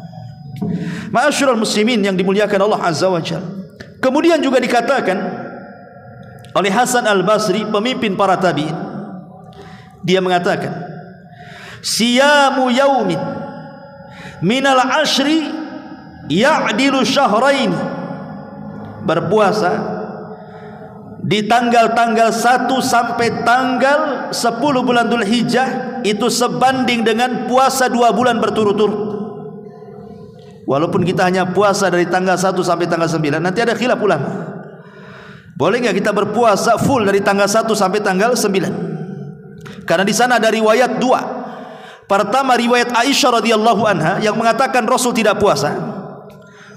Ma'asyiral muslimin yang dimuliakan Allah Azza wa Jalla. Kemudian juga dikatakan oleh Hasan Al-Basri, pemimpin para tabi'in, dia mengatakan, siyamu yaumin minal ashri ya'dilu syahrain. Berpuasa di tanggal-tanggal 1 sampai tanggal 10 bulan Dzulhijjah itu sebanding dengan puasa 2 bulan berturut-turut. Walaupun kita hanya puasa dari tanggal 1 sampai tanggal 9, nanti ada khilaf ulama. Boleh nggak kita berpuasa full dari tanggal 1 sampai tanggal 9? Karena di sana ada riwayat 2. Pertama, riwayat Aisyah radhiyallahu anha yang mengatakan Rasul tidak puasa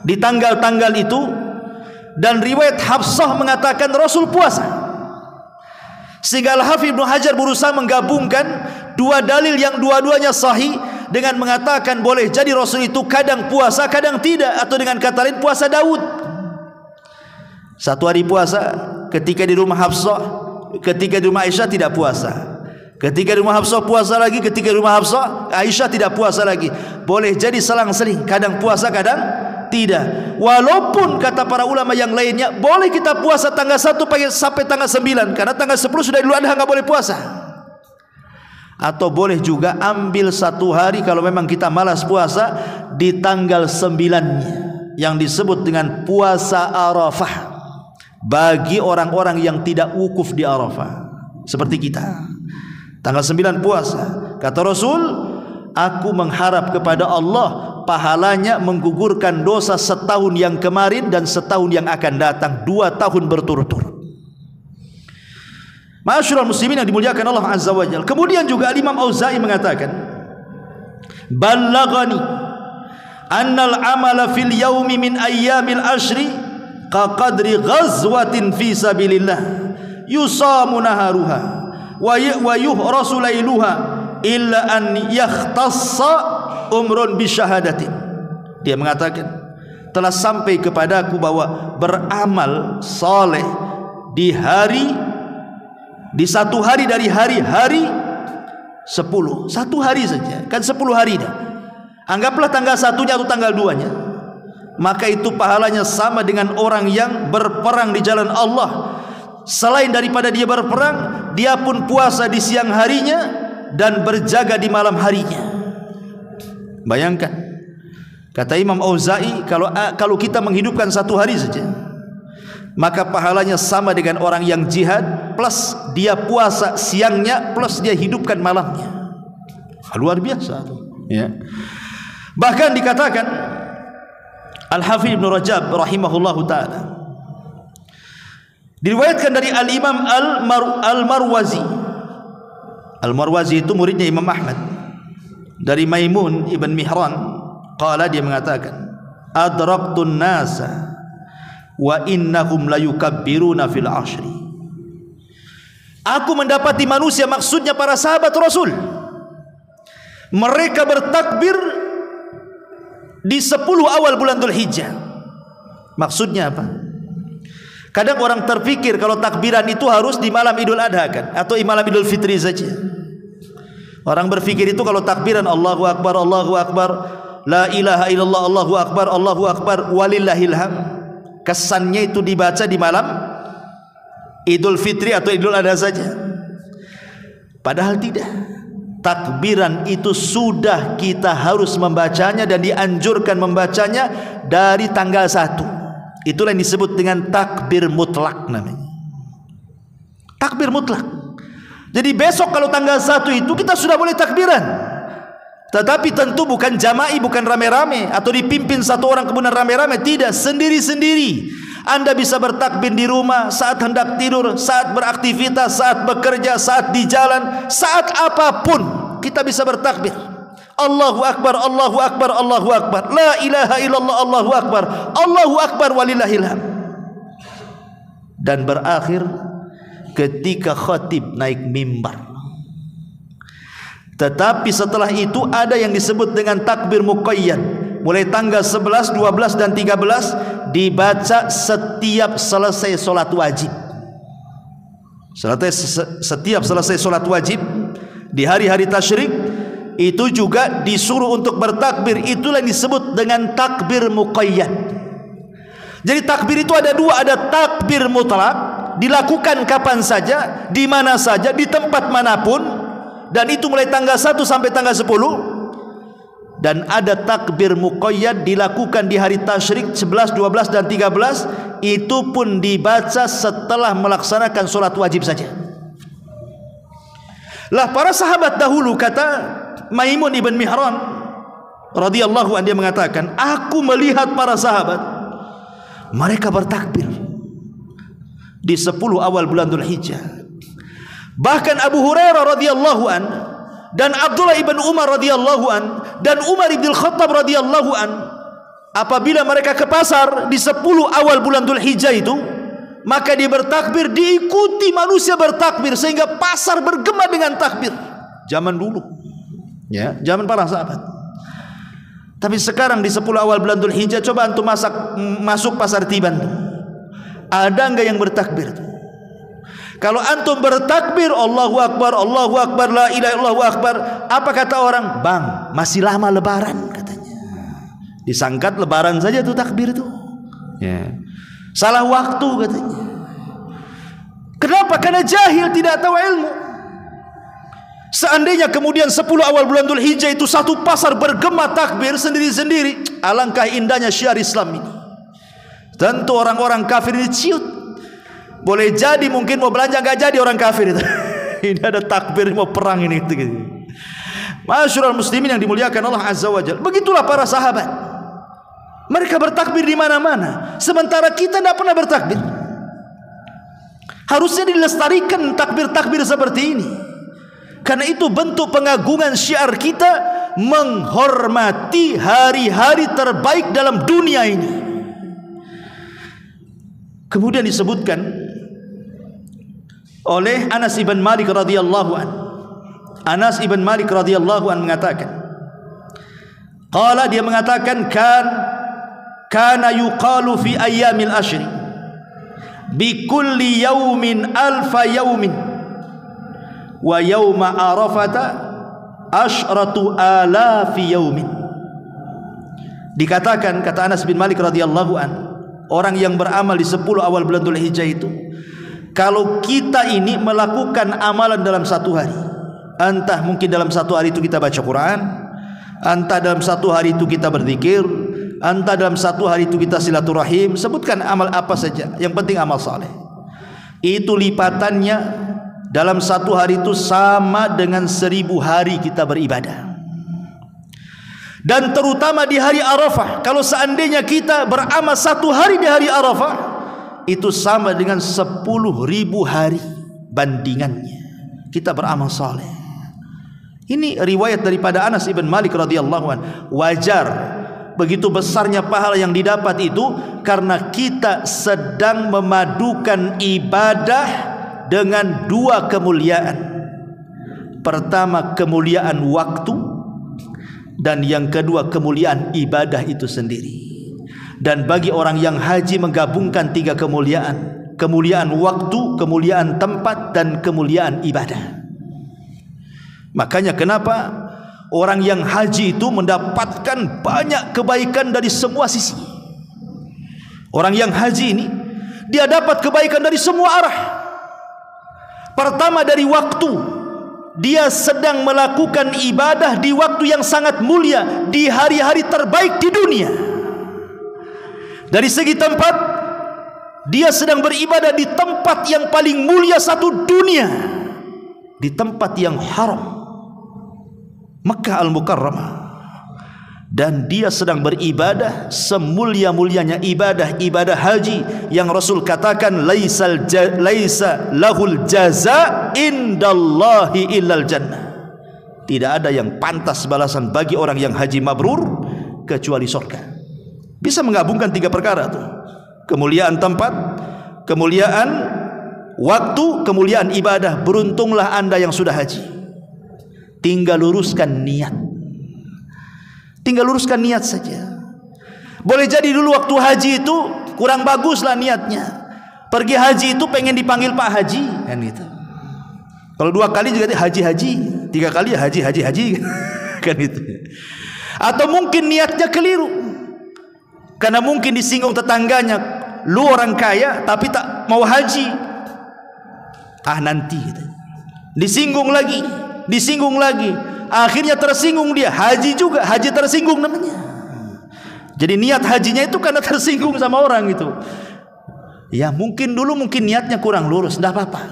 di tanggal-tanggal itu, dan riwayat Hafsah mengatakan Rasul puasa. Sehingga Al-Hafidh Ibnu Hajar berusaha menggabungkan dua dalil yang dua-duanya sahih dengan mengatakan boleh jadi Rasul itu kadang puasa, kadang tidak, atau dengan kata lain puasa Daud. Satu hari puasa ketika di rumah Hafsah, ketika di rumah Aisyah tidak puasa. Ketika di rumah Hafsah puasa lagi, ketika di rumah Hafsah Aisyah tidak puasa lagi. Boleh jadi selang-seling, kadang puasa kadang tidak. Walaupun kata para ulama yang lainnya boleh kita puasa tanggal 1 sampai tanggal 9, karena tanggal 10 sudah Idul Adha nggak boleh puasa. Atau boleh juga ambil 1 hari kalau memang kita malas puasa di tanggal 9-nya, yang disebut dengan puasa Arafah, bagi orang-orang yang tidak wukuf di Arafah seperti kita. Tanggal 9 puasa, kata Rasul, aku mengharap kepada Allah pahalanya menggugurkan dosa setahun yang kemarin dan setahun yang akan datang, 2 tahun berturut-turut. Ma'asyiral muslimin yang dimuliakan Allah Azza wa Jalla. Kemudian juga Imam Auza'i mengatakan, "Ballaghani annal amala fil yaumi min ayyamil ashri ka qadri ghazwatin fi sabilillah yusamu naharuha wa yuhrasu lailuha illa an yakhtassa umrun bi syahadatin." Dia mengatakan, telah sampai kepadaku bahwa beramal saleh di satu hari dari hari-hari 10, satu hari saja, kan 10 hari dah. Anggaplah tanggal 1-nya atau tanggal 2-nya, maka itu pahalanya sama dengan orang yang berperang di jalan Allah. Selain daripada dia berperang, dia pun puasa di siang harinya dan berjaga di malam harinya. Bayangkan, kata Imam Auza'i, kalau kita menghidupkan satu hari saja, maka pahalanya sama dengan orang yang jihad plus dia puasa siangnya plus dia hidupkan malamnya. Luar biasa, ya. Bahkan dikatakan Al-Hafidz Ibnu Rajab rahimahullahu taala, diriwayatkan dari Al-Imam Al-Marwazi. Al-Marwazi itu muridnya Imam Ahmad, dari Maimun ibn Mihran, qala, dia mengatakan, adraqtun nasa wa innahum la yukabbiruna fil ashri. Aku mendapati manusia, maksudnya para sahabat Rasul, mereka bertakbir di 10 awal bulan Dzulhijjah. Maksudnya apa? Kadang orang terpikir kalau takbiran itu harus di malam Idul Adha kan, atau di malam Idul Fitri saja. Orang berpikir itu kalau takbiran Allahu Akbar, Allahu Akbar, la ilaha illallah, Allahu Akbar, walillahil hamd, kesannya itu dibaca di malam Idul Fitri atau Idul Adha saja. Padahal tidak. Takbiran itu sudah kita harus membacanya dan dianjurkan membacanya dari tanggal 1. Itulah yang disebut dengan takbir mutlak namanya. Takbir mutlak. Jadi besok kalau tanggal 1 itu kita sudah boleh takbiran. Tetapi tentu bukan jama'i, bukan rame-rame atau dipimpin satu orang kemudian rame-rame, tidak, sendiri-sendiri. Anda bisa bertakbir di rumah, saat hendak tidur, saat beraktivitas, saat bekerja, saat di jalan, saat apapun kita bisa bertakbir. Allahu Akbar, Allahu Akbar, Allahu Akbar, la ilaha illallah, Allahu Akbar walillahil hamd. Dan berakhir ketika khatib naik mimbar. Tetapi setelah itu ada yang disebut dengan takbir muqayyad. Mulai tanggal 11, 12 dan 13 dibaca setiap selesai solat wajib. Setiap selesai solat wajib di hari-hari tasyrik itu juga disuruh untuk bertakbir. Itulah yang disebut dengan takbir muqayyad. Jadi takbir itu ada 2, ada takbir mutlak, dilakukan kapan saja, di mana saja, di tempat manapun, dan itu mulai tanggal 1 sampai tanggal 10. Dan ada takbir muqayyad, dilakukan di hari tasyrik 11, 12 dan 13, itu pun dibaca setelah melaksanakan solat wajib saja. Lah para sahabat dahulu, kata Maimun ibn Mihran radhiyallahu anhu, dia mengatakan, aku melihat para sahabat mereka bertakbir di 10 awal bulan Dzulhijjah. Bahkan Abu Hurairah radhiyallahu anhu dan Abdullah ibn Umar radhiyallahu an dan Umar ibn Khattab radhiyallahu an, apabila mereka ke pasar di 10 awal bulan Dzulhijjah itu, maka dia bertakbir, diikuti manusia bertakbir sehingga pasar bergema dengan takbir. Zaman dulu, ya, zaman para sahabat. Tapi sekarang di 10 awal bulan Dzulhijjah, coba antum masuk pasar Tiban tuh, ada enggak yang bertakbir tuh? Kalau antum bertakbir Allahu Akbar, la ilaha illallah akbar, apa kata orang? Bang, masih lama lebaran katanya. Disangkat lebaran saja tuh takbir tuh. Ya. Salah waktu katanya. Kenapa? Karena jahil, tidak tahu ilmu. Seandainya kemudian 10 awal bulan Dzulhijjah itu satu pasar bergema takbir sendiri-sendiri, alangkah indahnya syiar Islam ini. Tentu orang-orang kafir ini ciut. Boleh jadi mungkin mau belanja, nggak jadi orang kafir itu. Ini ada takbir mau perang ini gitu. Ma'asyiral muslimin yang dimuliakan Allah Azza wa Jalla. Begitulah para sahabat. Mereka bertakbir di mana-mana, sementara kita tidak pernah bertakbir. Harusnya dilestarikan takbir-takbir seperti ini. Karena itu bentuk pengagungan syiar kita, menghormati hari-hari terbaik dalam dunia ini. Kemudian disebutkan oleh Anas ibn Malik radhiyallahu an. Anas ibn Malik radhiyallahu an mengatakan, qala, dia mengatakan, kana yuqalu fi ayyamil ashri bi kulli yaumin alfa yaumin wa yauma arafata asyratu alafi yaumin. Dikatakan, kata Anas bin Malik radhiyallahu an, orang yang beramal di 10 awal bulan Dzulhijjah itu, kalau kita ini melakukan amalan dalam satu hari, entah mungkin dalam satu hari itu kita baca Quran, entah dalam satu hari itu kita berzikir, entah dalam satu hari itu kita silaturahim, sebutkan amal apa saja, yang penting amal saleh, itu lipatannya dalam satu hari itu sama dengan 1000 hari kita beribadah. Dan terutama di hari Arafah, kalau seandainya kita beramal satu hari di hari Arafah, itu sama dengan 10.000 hari bandingannya kita beramal saleh. Ini riwayat daripada Anas ibn Malik radhiyallahu anhu. Wajar begitu besarnya pahala yang didapat itu karena kita sedang memadukan ibadah dengan 2 kemuliaan. Pertama, kemuliaan waktu, dan yang kedua, kemuliaan ibadah itu sendiri. Dan bagi orang yang haji menggabungkan 3 kemuliaan: kemuliaan waktu, kemuliaan tempat, dan kemuliaan ibadah. Makanya kenapa orang yang haji itu mendapatkan banyak kebaikan dari semua sisi. Orang yang haji ini, dia dapat kebaikan dari semua arah. Pertama, dari waktu, dia sedang melakukan ibadah di waktu yang sangat mulia, di hari-hari terbaik di dunia. Dari segi tempat, dia sedang beribadah di tempat yang paling mulia satu dunia, di tempat yang haram, Makkah Al-Mukarramah. Dan dia sedang beribadah semulia-mulianya ibadah haji yang Rasul katakan, laisa lahul jaza indallahi illal jannah. Tidak ada yang pantas balasan bagi orang yang haji mabrur kecuali surga. Bisa menggabungkan 3 perkara tuh: kemuliaan tempat, kemuliaan waktu, kemuliaan ibadah. Beruntunglah Anda yang sudah haji. Tinggal luruskan niat. Tinggal luruskan niat saja. Boleh jadi dulu waktu haji itu kurang baguslah niatnya. Pergi haji itu pengen dipanggil Pak Haji, kan gitu. Kalau 2 kali juga haji-haji, 3 kali ya haji kan gitu. Atau mungkin niatnya keliru, karena mungkin disinggung tetangganya, lu orang kaya tapi tak mau haji. Nanti gitu. Disinggung lagi, akhirnya tersinggung dia, haji juga, haji tersinggung namanya. Jadi niat hajinya itu karena tersinggung sama orang itu. Ya mungkin dulu niatnya kurang lurus, tidak apa-apa,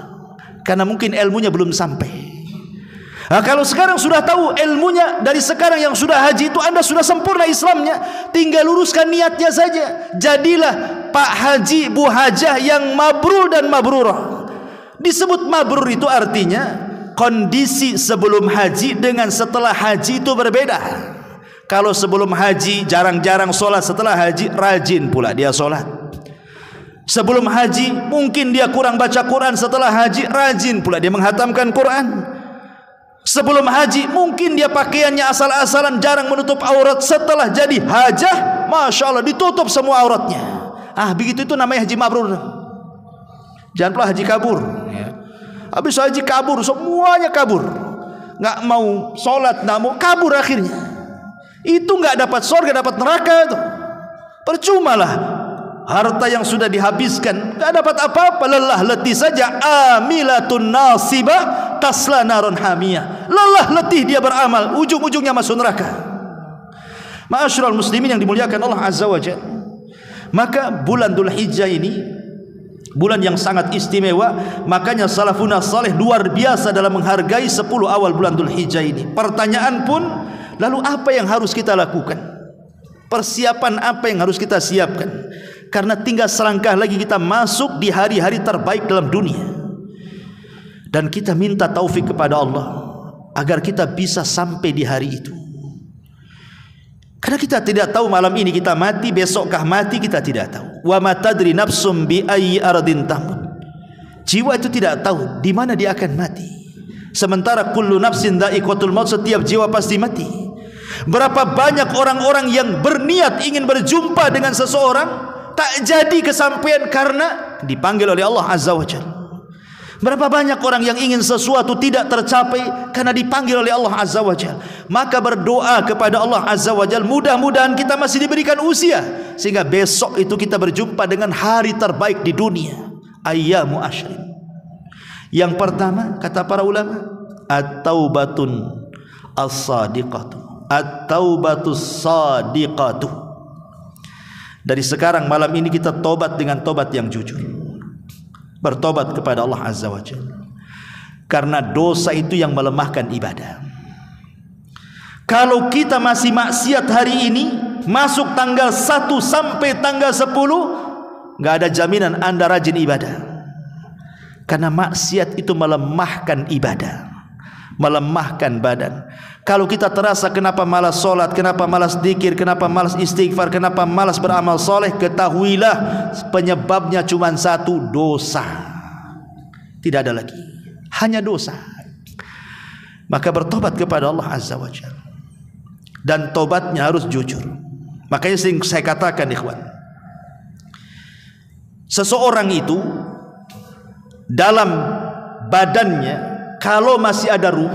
karena mungkin ilmunya belum sampai. Nah, kalau sekarang sudah tahu ilmunya, dari sekarang yang sudah haji itu Anda sudah sempurna Islamnya, tinggal luruskan niatnya saja. Jadilah Pak Haji, Bu Hajah yang mabrur dan mabrurah. Disebut mabrur itu artinya kondisi sebelum haji dengan setelah haji itu berbeda. Kalau sebelum haji jarang-jarang sholat, setelah haji rajin pula dia sholat. Sebelum haji mungkin dia kurang baca Quran, setelah haji rajin pula dia menghatamkan Quran. Sebelum haji mungkin dia pakaiannya asal-asalan, jarang menutup aurat, setelah jadi hajah, Masya Allah ditutup semua auratnya. Begitu itu namanya haji mabrur. Jangan pula haji kabur. Habis haji kabur, semuanya kabur, nggak mau sholat, nggak mau, kabur akhirnya. Itu nggak dapat surga, dapat neraka itu. Percumalah harta yang sudah dihabiskan, nggak dapat apa-apa, lelah letih saja. Amilatun nasibah tasla naron hamiyah. Lelah letih dia beramal, ujung-ujungnya masuk neraka. Ma'asyiral muslimin yang dimuliakan Allah Azza wa Jalla. Maka bulan Dzulhijjah ini bulan yang sangat istimewa. Makanya salafun saleh luar biasa dalam menghargai 10 awal bulan Dzulhijjah ini. Pertanyaan pun, lalu apa yang harus kita lakukan? Persiapan apa yang harus kita siapkan? Karena tinggal selangkah lagi kita masuk di hari-hari terbaik dalam dunia. Dan kita minta taufik kepada Allah agar kita bisa sampai di hari itu. Karena kita tidak tahu malam ini kita mati, besokkah mati, kita tidak tahu. Wa ma tadri nafsum bi ayyi ardin tamut. Jiwa itu tidak tahu di mana dia akan mati. Sementara kullu nafsin dha'iqatul maut, setiap jiwa pasti mati. Berapa banyak orang-orang yang berniat ingin berjumpa dengan seseorang, tak jadi kesampaian karena dipanggil oleh Allah Azza wa Jalla. Berapa banyak orang yang ingin sesuatu tidak tercapai karena dipanggil oleh Allah Azza wa Jalla. Maka berdoa kepada Allah Azza wa Jalla, mudah-mudahan kita masih diberikan usia sehingga besok itu kita berjumpa dengan hari terbaik di dunia, ayyamu asyrin. Yang pertama kata para ulama, at-taubatun as-sadiqatu, at-taubatus sadiqatu. Dari sekarang malam ini kita tobat dengan tobat yang jujur, bertobat kepada Allah Azza wa Jalla. Karena dosa itu yang melemahkan ibadah. Kalau kita masih maksiat hari ini, masuk tanggal 1 sampai tanggal 10, enggak ada jaminan Anda rajin ibadah. Karena maksiat itu melemahkan ibadah, melemahkan badan. Kalau kita terasa kenapa malas sholat, kenapa malas dzikir, kenapa malas istighfar, kenapa malas beramal soleh, ketahuilah penyebabnya cuma satu, dosa. Tidak ada lagi, hanya dosa. Maka bertobat kepada Allah Azza wa Jalla, dan tobatnya harus jujur. Makanya sering saya katakan ikhwan, seseorang itu dalam badannya kalau masih ada ruh,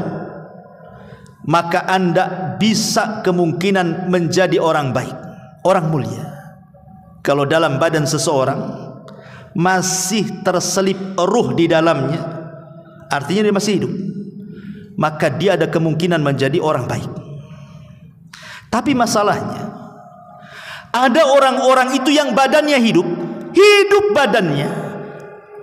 maka Anda bisa kemungkinan menjadi orang baik, orang mulia. Kalau dalam badan seseorang masih terselip ruh di dalamnya, artinya dia masih hidup, maka dia ada kemungkinan menjadi orang baik. Tapi masalahnya, ada orang-orang itu yang badannya hidup, hidup badannya,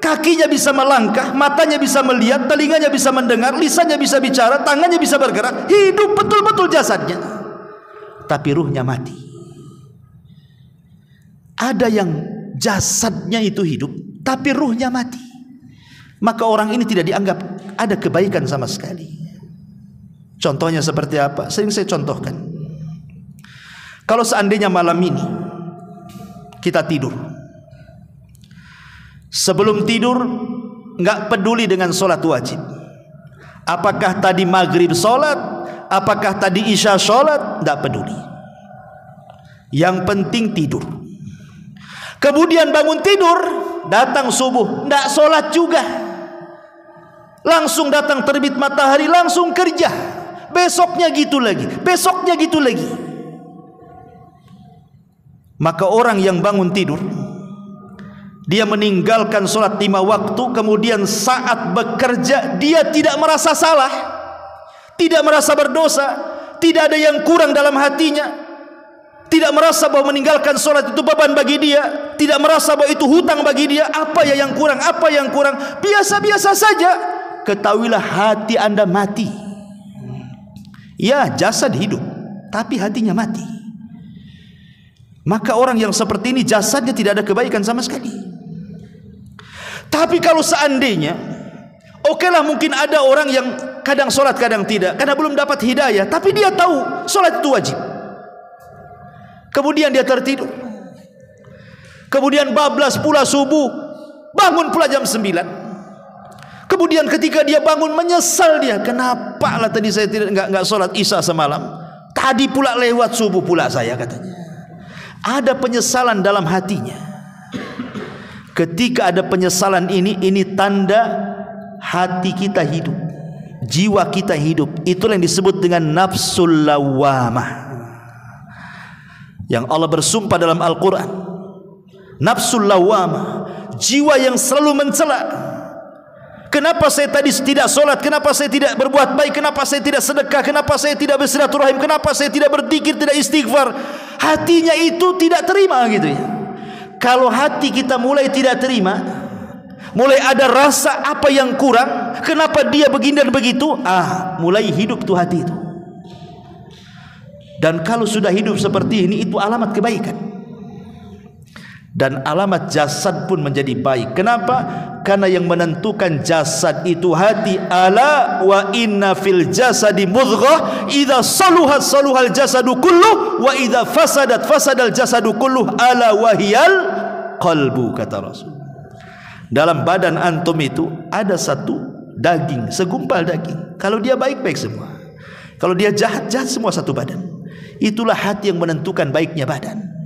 kakinya bisa melangkah, matanya bisa melihat, telinganya bisa mendengar, lisannya bisa bicara, tangannya bisa bergerak, hidup betul-betul jasadnya, tapi ruhnya mati. Ada yang jasadnya itu hidup, tapi ruhnya mati. Maka orang ini tidak dianggap ada kebaikan sama sekali. Contohnya seperti apa? Sering saya contohkan. Kalau seandainya malam ini kita tidur, sebelum tidur enggak peduli dengan solat wajib. Apakah tadi maghrib solat, apakah tadi isya solat, enggak peduli. Yang penting tidur. Kemudian bangun tidur, datang subuh, enggak solat juga. Langsung datang terbit matahari, langsung kerja. Besoknya gitu lagi, besoknya gitu lagi. Maka orang yang bangun tidur, dia meninggalkan solat 5 waktu, kemudian saat bekerja dia tidak merasa salah, tidak merasa berdosa, tidak ada yang kurang dalam hatinya, tidak merasa bahwa meninggalkan solat itu beban bagi dia, tidak merasa bahwa itu hutang bagi dia. Apa ya yang kurang, apa yang kurang, biasa-biasa saja. Ketahuilah hati Anda mati. Ya, jasad hidup, tapi hatinya mati. Maka orang yang seperti ini jasadnya tidak ada kebaikan sama sekali. Tapi kalau seandainya, okelah mungkin ada orang yang kadang sholat kadang tidak, karena belum dapat hidayah, tapi dia tahu sholat itu wajib. Kemudian dia tertidur, kemudian bablas pula subuh, bangun pula jam 9. Kemudian ketika dia bangun menyesal dia, kenapa lah tadi saya enggak sholat isya semalam, tadi pula lewat subuh pula saya, katanya. Ada penyesalan dalam hatinya. Ketika ada penyesalan ini tanda hati kita hidup, jiwa kita hidup. Itulah yang disebut dengan nafsul lawamah, yang Allah bersumpah dalam Al-Quran. Nafsul lawamah, jiwa yang selalu mencela. Kenapa saya tadi tidak sholat, kenapa saya tidak berbuat baik, kenapa saya tidak sedekah, kenapa saya tidak bersilaturahim, kenapa saya tidak berzikir, tidak istighfar. Hatinya itu tidak terima gitu ya. Kalau hati kita mulai tidak terima, mulai ada rasa apa yang kurang, kenapa dia begini dan begitu, mulai hidup tuh hati itu. Dan kalau sudah hidup seperti ini, itu alamat kebaikan. Dan alamat jasad pun menjadi baik. Kenapa? Karena yang menentukan jasad itu hati. Ala wa inna fil jasadi mudghah idza saluhat saluhal jasadu kulluh wa idza fasadat fasadal jasadu kulluh ala wahiyal qalbu, kata Rasul. Dalam badan antum itu ada satu daging, segumpal daging. Kalau dia baik, baik semua. Kalau dia jahat, jahat semua satu badan. Itulah hati yang menentukan baiknya badan.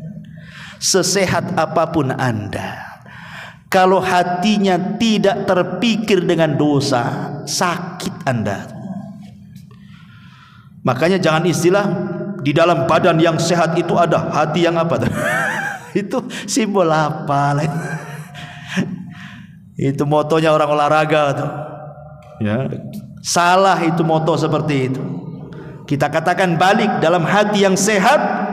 Sesehat apapun Anda, kalau hatinya tidak terpikir dengan dosa, sakit Anda. Makanya jangan istilah di dalam badan yang sehat itu ada hati yang apa? Itu simbol apa? Itu motonya orang olahraga tuh. Ya. Salah itu moto seperti itu. Kita katakan balik, dalam hati yang sehat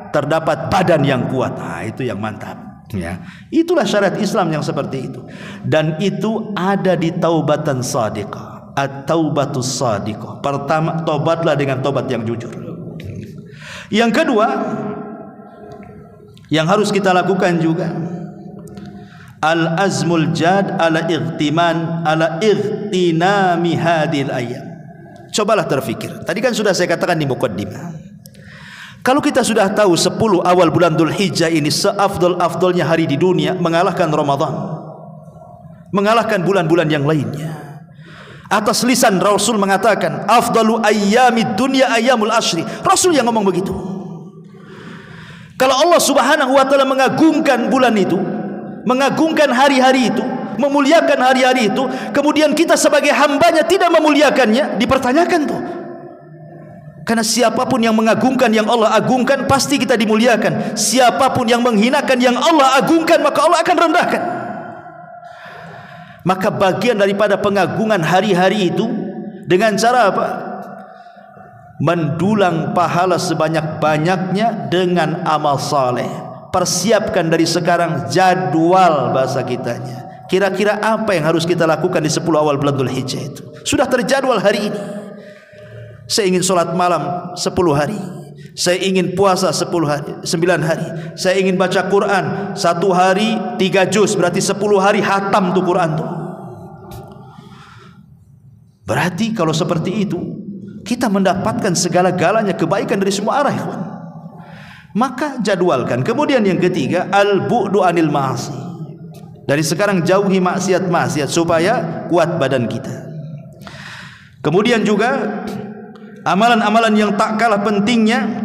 terdapat badan yang kuat. Itu yang mantap, ya. Itulah syariat Islam yang seperti itu. Dan itu ada di taubatan shadiqah, at-taubatus shadiqah. Pertama, tobatlah dengan tobat yang jujur. Yang kedua yang harus kita lakukan juga, al-azmul jad ala ightinami hadil ayyam. Cobalah terfikir. Tadi kan sudah saya katakan di muqaddimah, kalau kita sudah tahu 10 awal bulan Dzulhijjah ini seafdol-afdolnya hari di dunia, mengalahkan Ramadan, mengalahkan bulan-bulan yang lainnya. Atas lisan Rasul mengatakan, afdalu ayyamid dunya ayyamul ashri. Rasul yang ngomong begitu. Kalau Allah Subhanahu wa taala mengagungkan bulan itu, mengagungkan hari-hari itu, memuliakan hari-hari itu, kemudian kita sebagai hambanya tidak memuliakannya, dipertanyakan tuh. Karena siapapun yang mengagungkan yang Allah agungkan, pasti kita dimuliakan. Siapapun yang menghinakan yang Allah agungkan, maka Allah akan rendahkan. Maka bagian daripada pengagungan hari-hari itu dengan cara apa? Mendulang pahala sebanyak-banyaknya dengan amal saleh. Persiapkan dari sekarang jadwal bahasa kitanya. Kira-kira apa yang harus kita lakukan di 10 awal bulan Dzulhijjah itu? Sudah terjadwal hari ini. Saya ingin sholat malam 10 hari. Saya ingin puasa 10 hari, 9 hari. Saya ingin baca Quran 1 hari 3 juz, berarti 10 hari hatam tuh Quran tuh. Berarti kalau seperti itu, kita mendapatkan segala-galanya kebaikan dari semua arah, ikhwan. Maka jadwalkan. Kemudian yang ketiga, al-bu'du anil ma'asi. Dari sekarang jauhi maksiat-maksiat supaya kuat badan kita. Kemudian juga amalan-amalan yang tak kalah pentingnya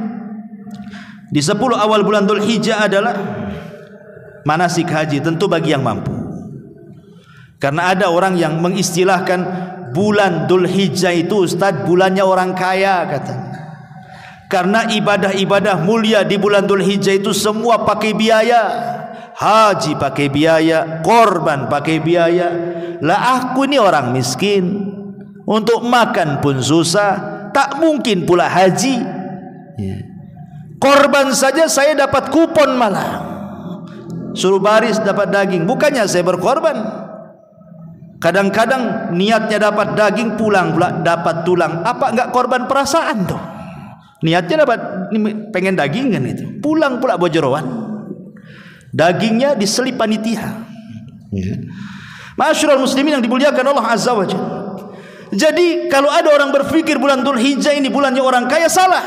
di 10 awal bulan Dzulhijjah adalah manasik haji, tentu bagi yang mampu. Karena ada orang yang mengistilahkan bulan Dzulhijjah itu, Ustaz, bulannya orang kaya, katanya. Karena ibadah-ibadah mulia di bulan Dzulhijjah itu semua pakai biaya. Haji pakai biaya, korban pakai biaya. Lah aku ini orang miskin, untuk makan pun susah, tak mungkin pula haji. Korban saja saya dapat kupon malah. Suruh baris dapat daging, bukannya saya berkorban. Kadang-kadang niatnya dapat daging, pulang pula dapat tulang. Apa enggak korban perasaan tuh? Niatnya dapat pengen daging kan itu, pulang pula bojeroan. Dagingnya diselip panitia. Ma'asyiral muslimin yang dimuliakan Allah Azza wa Jalla. Jadi kalau ada orang berpikir bulan Dzulhijjah ini bulannya orang kaya, salah.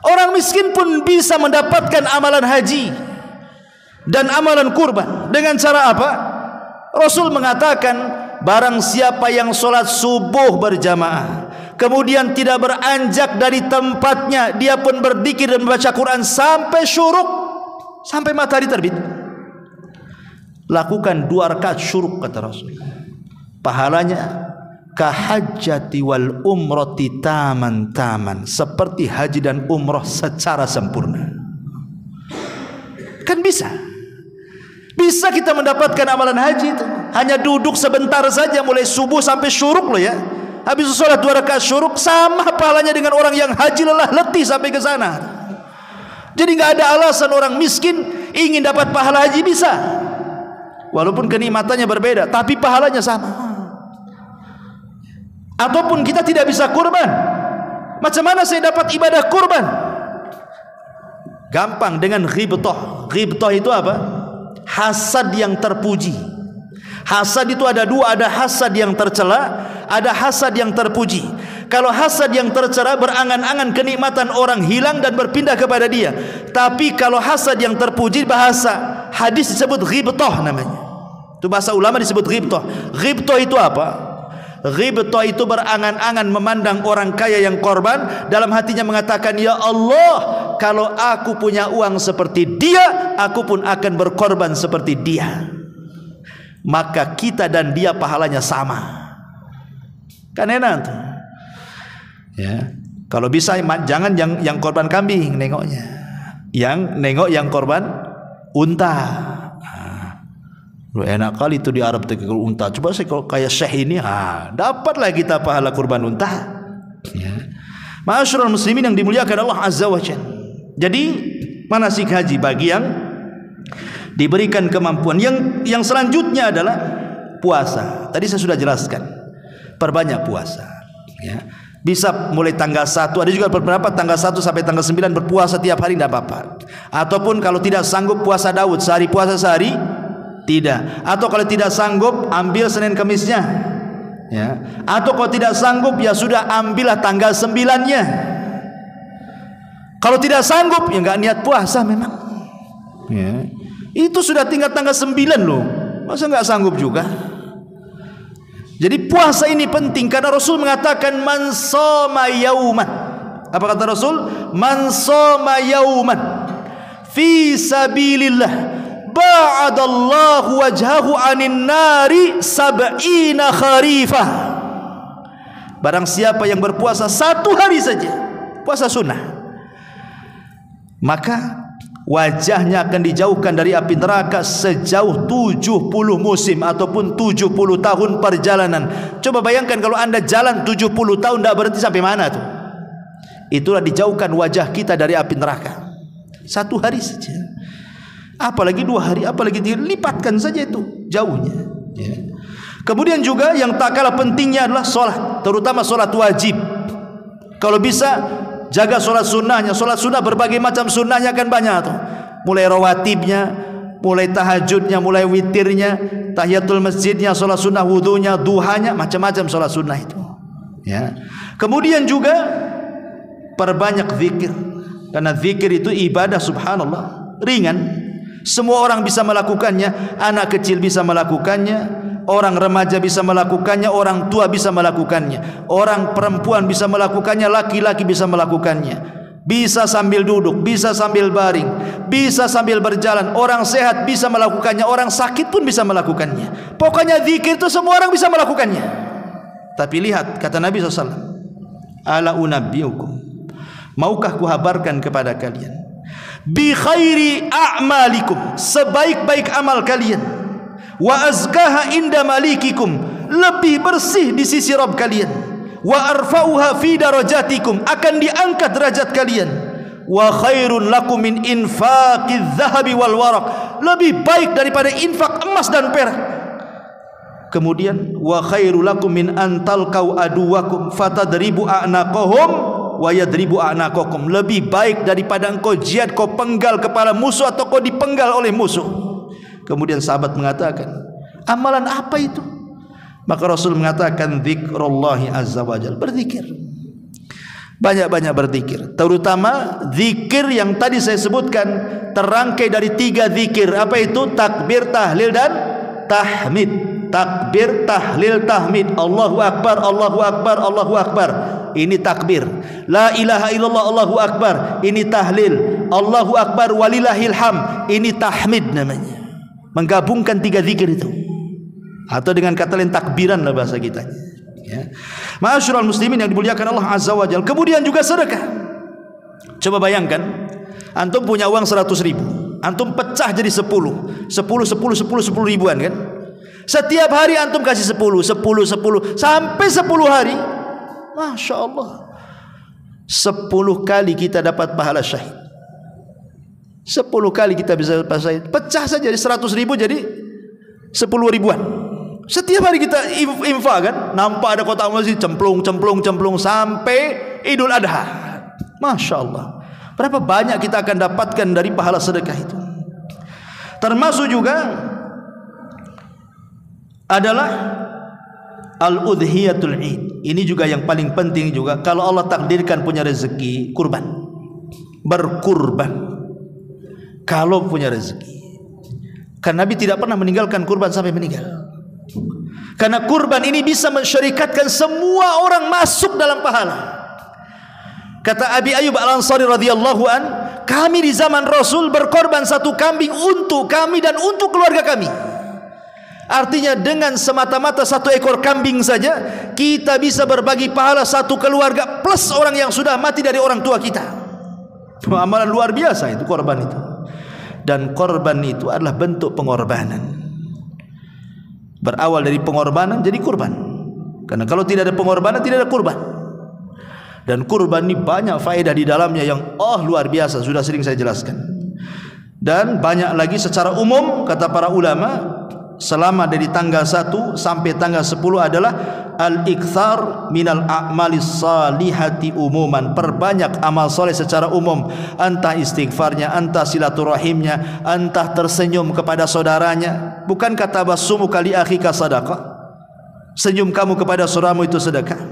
Orang miskin pun bisa mendapatkan amalan haji dan amalan kurban. Dengan cara apa? Rasul mengatakan, barang siapa yang sholat subuh berjamaah, kemudian tidak beranjak dari tempatnya, dia pun berzikir dan membaca Quran sampai syuruk, sampai matahari terbit, lakukan 2 rakaat syuruk, kata Rasul, pahalanya kahajjati wal umrati taman, seperti haji dan umrah secara sempurna. Kan bisa kita mendapatkan amalan haji itu, hanya duduk sebentar saja mulai subuh sampai syuruk loh ya. Habis sholat 2 rakaat syuruk, sama pahalanya dengan orang yang haji lelah letih sampai ke sana. Jadi nggak ada alasan orang miskin ingin dapat pahala haji, bisa. walaupun kenikmatannya berbeda, tapi pahalanya sama. Ataupun kita tidak bisa kurban, macam mana saya dapat ibadah kurban? Gampang, dengan ghibtah. Ghibtah itu apa? Hasad yang terpuji. Hasad itu ada dua, ada hasad yang tercela, ada hasad yang terpuji. Kalau hasad yang tercela, berangan-angan kenikmatan orang hilang dan berpindah kepada dia. Tapi kalau hasad yang terpuji, bahasa hadis disebut ghibtah namanya. Itu bahasa ulama disebut ghibtah. Ghibtah itu apa? Ghibtah itu berangan-angan memandang orang kaya yang korban, dalam hatinya mengatakan, ya Allah, kalau aku punya uang seperti dia, aku pun akan berkorban seperti dia. Maka kita dan dia pahalanya sama. Kan enak tuh. Ya, kalau bisa jangan yang korban kambing nengoknya, yang nengok yang korban unta. Lu enak kali itu di Arab tegak unta. Coba saya kalau kayak syekh ini, dapatlah kita pahala kurban unta. Ya. Ma'asyiral muslimin yang dimuliakan Allah Azza wa Jalla. Jadi manasik haji bagi yang diberikan kemampuan. Yang selanjutnya adalah puasa. Tadi saya sudah jelaskan, perbanyak puasa. Ya. Bisa mulai tanggal 1, ada juga beberapa tanggal 1 sampai tanggal 9 berpuasa tiap hari, tidak apa-apa. Ataupun kalau tidak sanggup puasa Daud, sehari puasa sehari tidak. Atau kalau tidak sanggup, ambil Senin Kemisnya. Ya. Atau kalau tidak sanggup, ya sudah ambillah tanggal 9-nya. Kalau tidak sanggup, ya nggak niat puasa memang. Ya. Itu sudah tinggal tanggal 9 loh. Masa nggak sanggup juga? Jadi puasa ini penting karena Rasul mengatakan man shoma yauman. Apa kata Rasul? Man shoma yauman fi sabilillah ba'adallahu wajhahu 'anin nari sab'ina kharifah. Barang siapa yang berpuasa 1 hari saja, puasa sunnah, maka wajahnya akan dijauhkan dari api neraka sejauh 70 musim ataupun 70 tahun perjalanan. Coba bayangkan kalau anda jalan 70 tahun tidak berhenti, sampai mana tuh? Itulah dijauhkan wajah kita dari api neraka 1 hari saja. Apalagi 2 hari, apalagi 3, lipatkan saja itu jauhnya. Ya. Kemudian juga yang tak kalah pentingnya adalah sholat, terutama sholat wajib. Kalau bisa jaga sholat sunnahnya. Sholat sunnah berbagai macam sunnahnya kan banyak tuh. Mulai rawatibnya, mulai tahajudnya, mulai witirnya, tahiyatul masjidnya, sholat sunnah wudunya, duhanya, macam-macam sholat sunnah itu. Ya. Kemudian juga perbanyak zikir, karena zikir itu ibadah subhanallah ringan. Semua orang bisa melakukannya. Anak kecil bisa melakukannya, orang remaja bisa melakukannya, orang tua bisa melakukannya, orang perempuan bisa melakukannya, laki-laki bisa melakukannya. Bisa sambil duduk, bisa sambil baring, bisa sambil berjalan. Orang sehat bisa melakukannya, orang sakit pun bisa melakukannya. Pokoknya zikir itu semua orang bisa melakukannya. Tapi lihat kata Nabi SAW, ala unabbiukum, maukah kuhabarkan kepada kalian, bi khairi a'malikum, sebaik-baik amal kalian, wa azkaha inda malikikum, lebih bersih di sisi Rabb kalian, wa arfa'uha fi darajatikum, akan diangkat derajat kalian, wa khairun lakum min infaqiz zahabi wal waraq, lebih baik daripada infak emas dan perak. Kemudian wa khairul lakum min antalqau aduwakum fatadribu a'naqahum wa yadribu a'naqakum, lebih baik daripada engkau jihad, kau penggal kepala musuh atau kau dipenggal oleh musuh. Kemudian sahabat mengatakan, amalan apa itu? Maka Rasul mengatakan, zikrullahi azza wa jalla, berzikir. Banyak-banyak berzikir, terutama zikir yang tadi saya sebutkan, terangkai dari 3 zikir. Apa itu? Takbir, tahlil dan tahmid. Takbir, tahlil, tahmid. Allahu akbar, Allahu akbar, Allahu akbar. Ini takbir. La ilaha illallah, Allahu akbar. Ini tahlil. Allahu akbar walillahil ham. Ini tahmid namanya. Menggabungkan 3 zikir itu. Atau dengan kata lain takbiran lah bahasa kita. Ya. Ma'asyiral muslimin yang dimuliakan Allah Azza wa Jalla. Kemudian juga sedekah. Coba bayangkan, antum punya uang 100.000, antum pecah jadi 10 ribuan kan. Setiap hari antum kasih 10 sampai 10 hari. Masya Allah, 10 kali kita dapat pahala syahid. 10 kali kita bisa dapat syahid. Pecah saja jadi 100.000 jadi 10 ribuan. Setiap hari kita infak kan, nampak ada kotak masjid cemplung sampai Idul Adha. Masya Allah, berapa banyak kita akan dapatkan dari pahala sedekah itu. Termasuk juga adalah al-udhiyatul Id. Ini juga yang paling penting juga. Kalau Allah takdirkan punya rezeki, kurban, berkurban. Kalau punya rezeki, karena Nabi tidak pernah meninggalkan kurban sampai meninggal. Karena kurban ini bisa mensyarikatkan semua orang masuk dalam pahala. Kata Abi Ayyub Al-Ansari radhiyallahu an, kami di zaman Rasul berkorban satu kambing untuk kami dan untuk keluarga kami. Artinya dengan semata-mata satu ekor kambing saja kita bisa berbagi pahala satu keluarga plus orang yang sudah mati dari orang tua kita. Amalan luar biasa itu korban itu. Dan korban itu adalah bentuk pengorbanan. Berawal dari pengorbanan jadi kurban. Karena kalau tidak ada pengorbanan tidak ada kurban. Dan kurban ini banyak faedah di dalamnya yang luar biasa, sudah sering saya jelaskan. Dan banyak lagi secara umum kata para ulama, selama dari tanggal 1 sampai tanggal 10 adalah al-ikthar minal a'malis salihati umuman. Perbanyak amal soleh secara umum, entah istighfarnya, entah silaturahimnya, entah tersenyum kepada saudaranya. Bukan kata basumu kali akhika sadaqah, senyum kamu kepada saudaramu itu sedekah,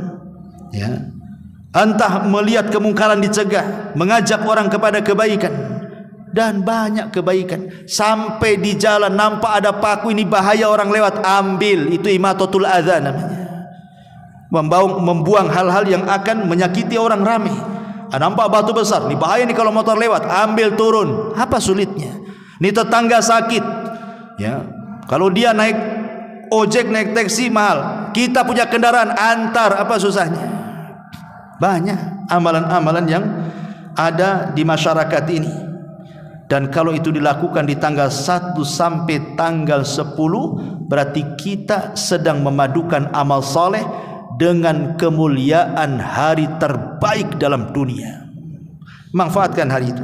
ya. Entah melihat kemungkaran dicegah, mengajak orang kepada kebaikan, dan banyak kebaikan. Sampai di jalan nampak ada paku, ini bahaya orang lewat, ambil, itu imatatul adza namanya. Membuang hal-hal yang akan menyakiti orang ramai. Nampak batu besar, ini bahaya nih kalau motor lewat, ambil, turun. Apa sulitnya? Ini tetangga sakit, ya. Kalau dia naik ojek, naik taksi mahal, kita punya kendaraan, antar, apa susahnya? Banyak amalan-amalan yang ada di masyarakat ini. Dan kalau itu dilakukan di tanggal 1 sampai tanggal 10, berarti kita sedang memadukan amal soleh dengan kemuliaan hari terbaik dalam dunia. Manfaatkan hari itu.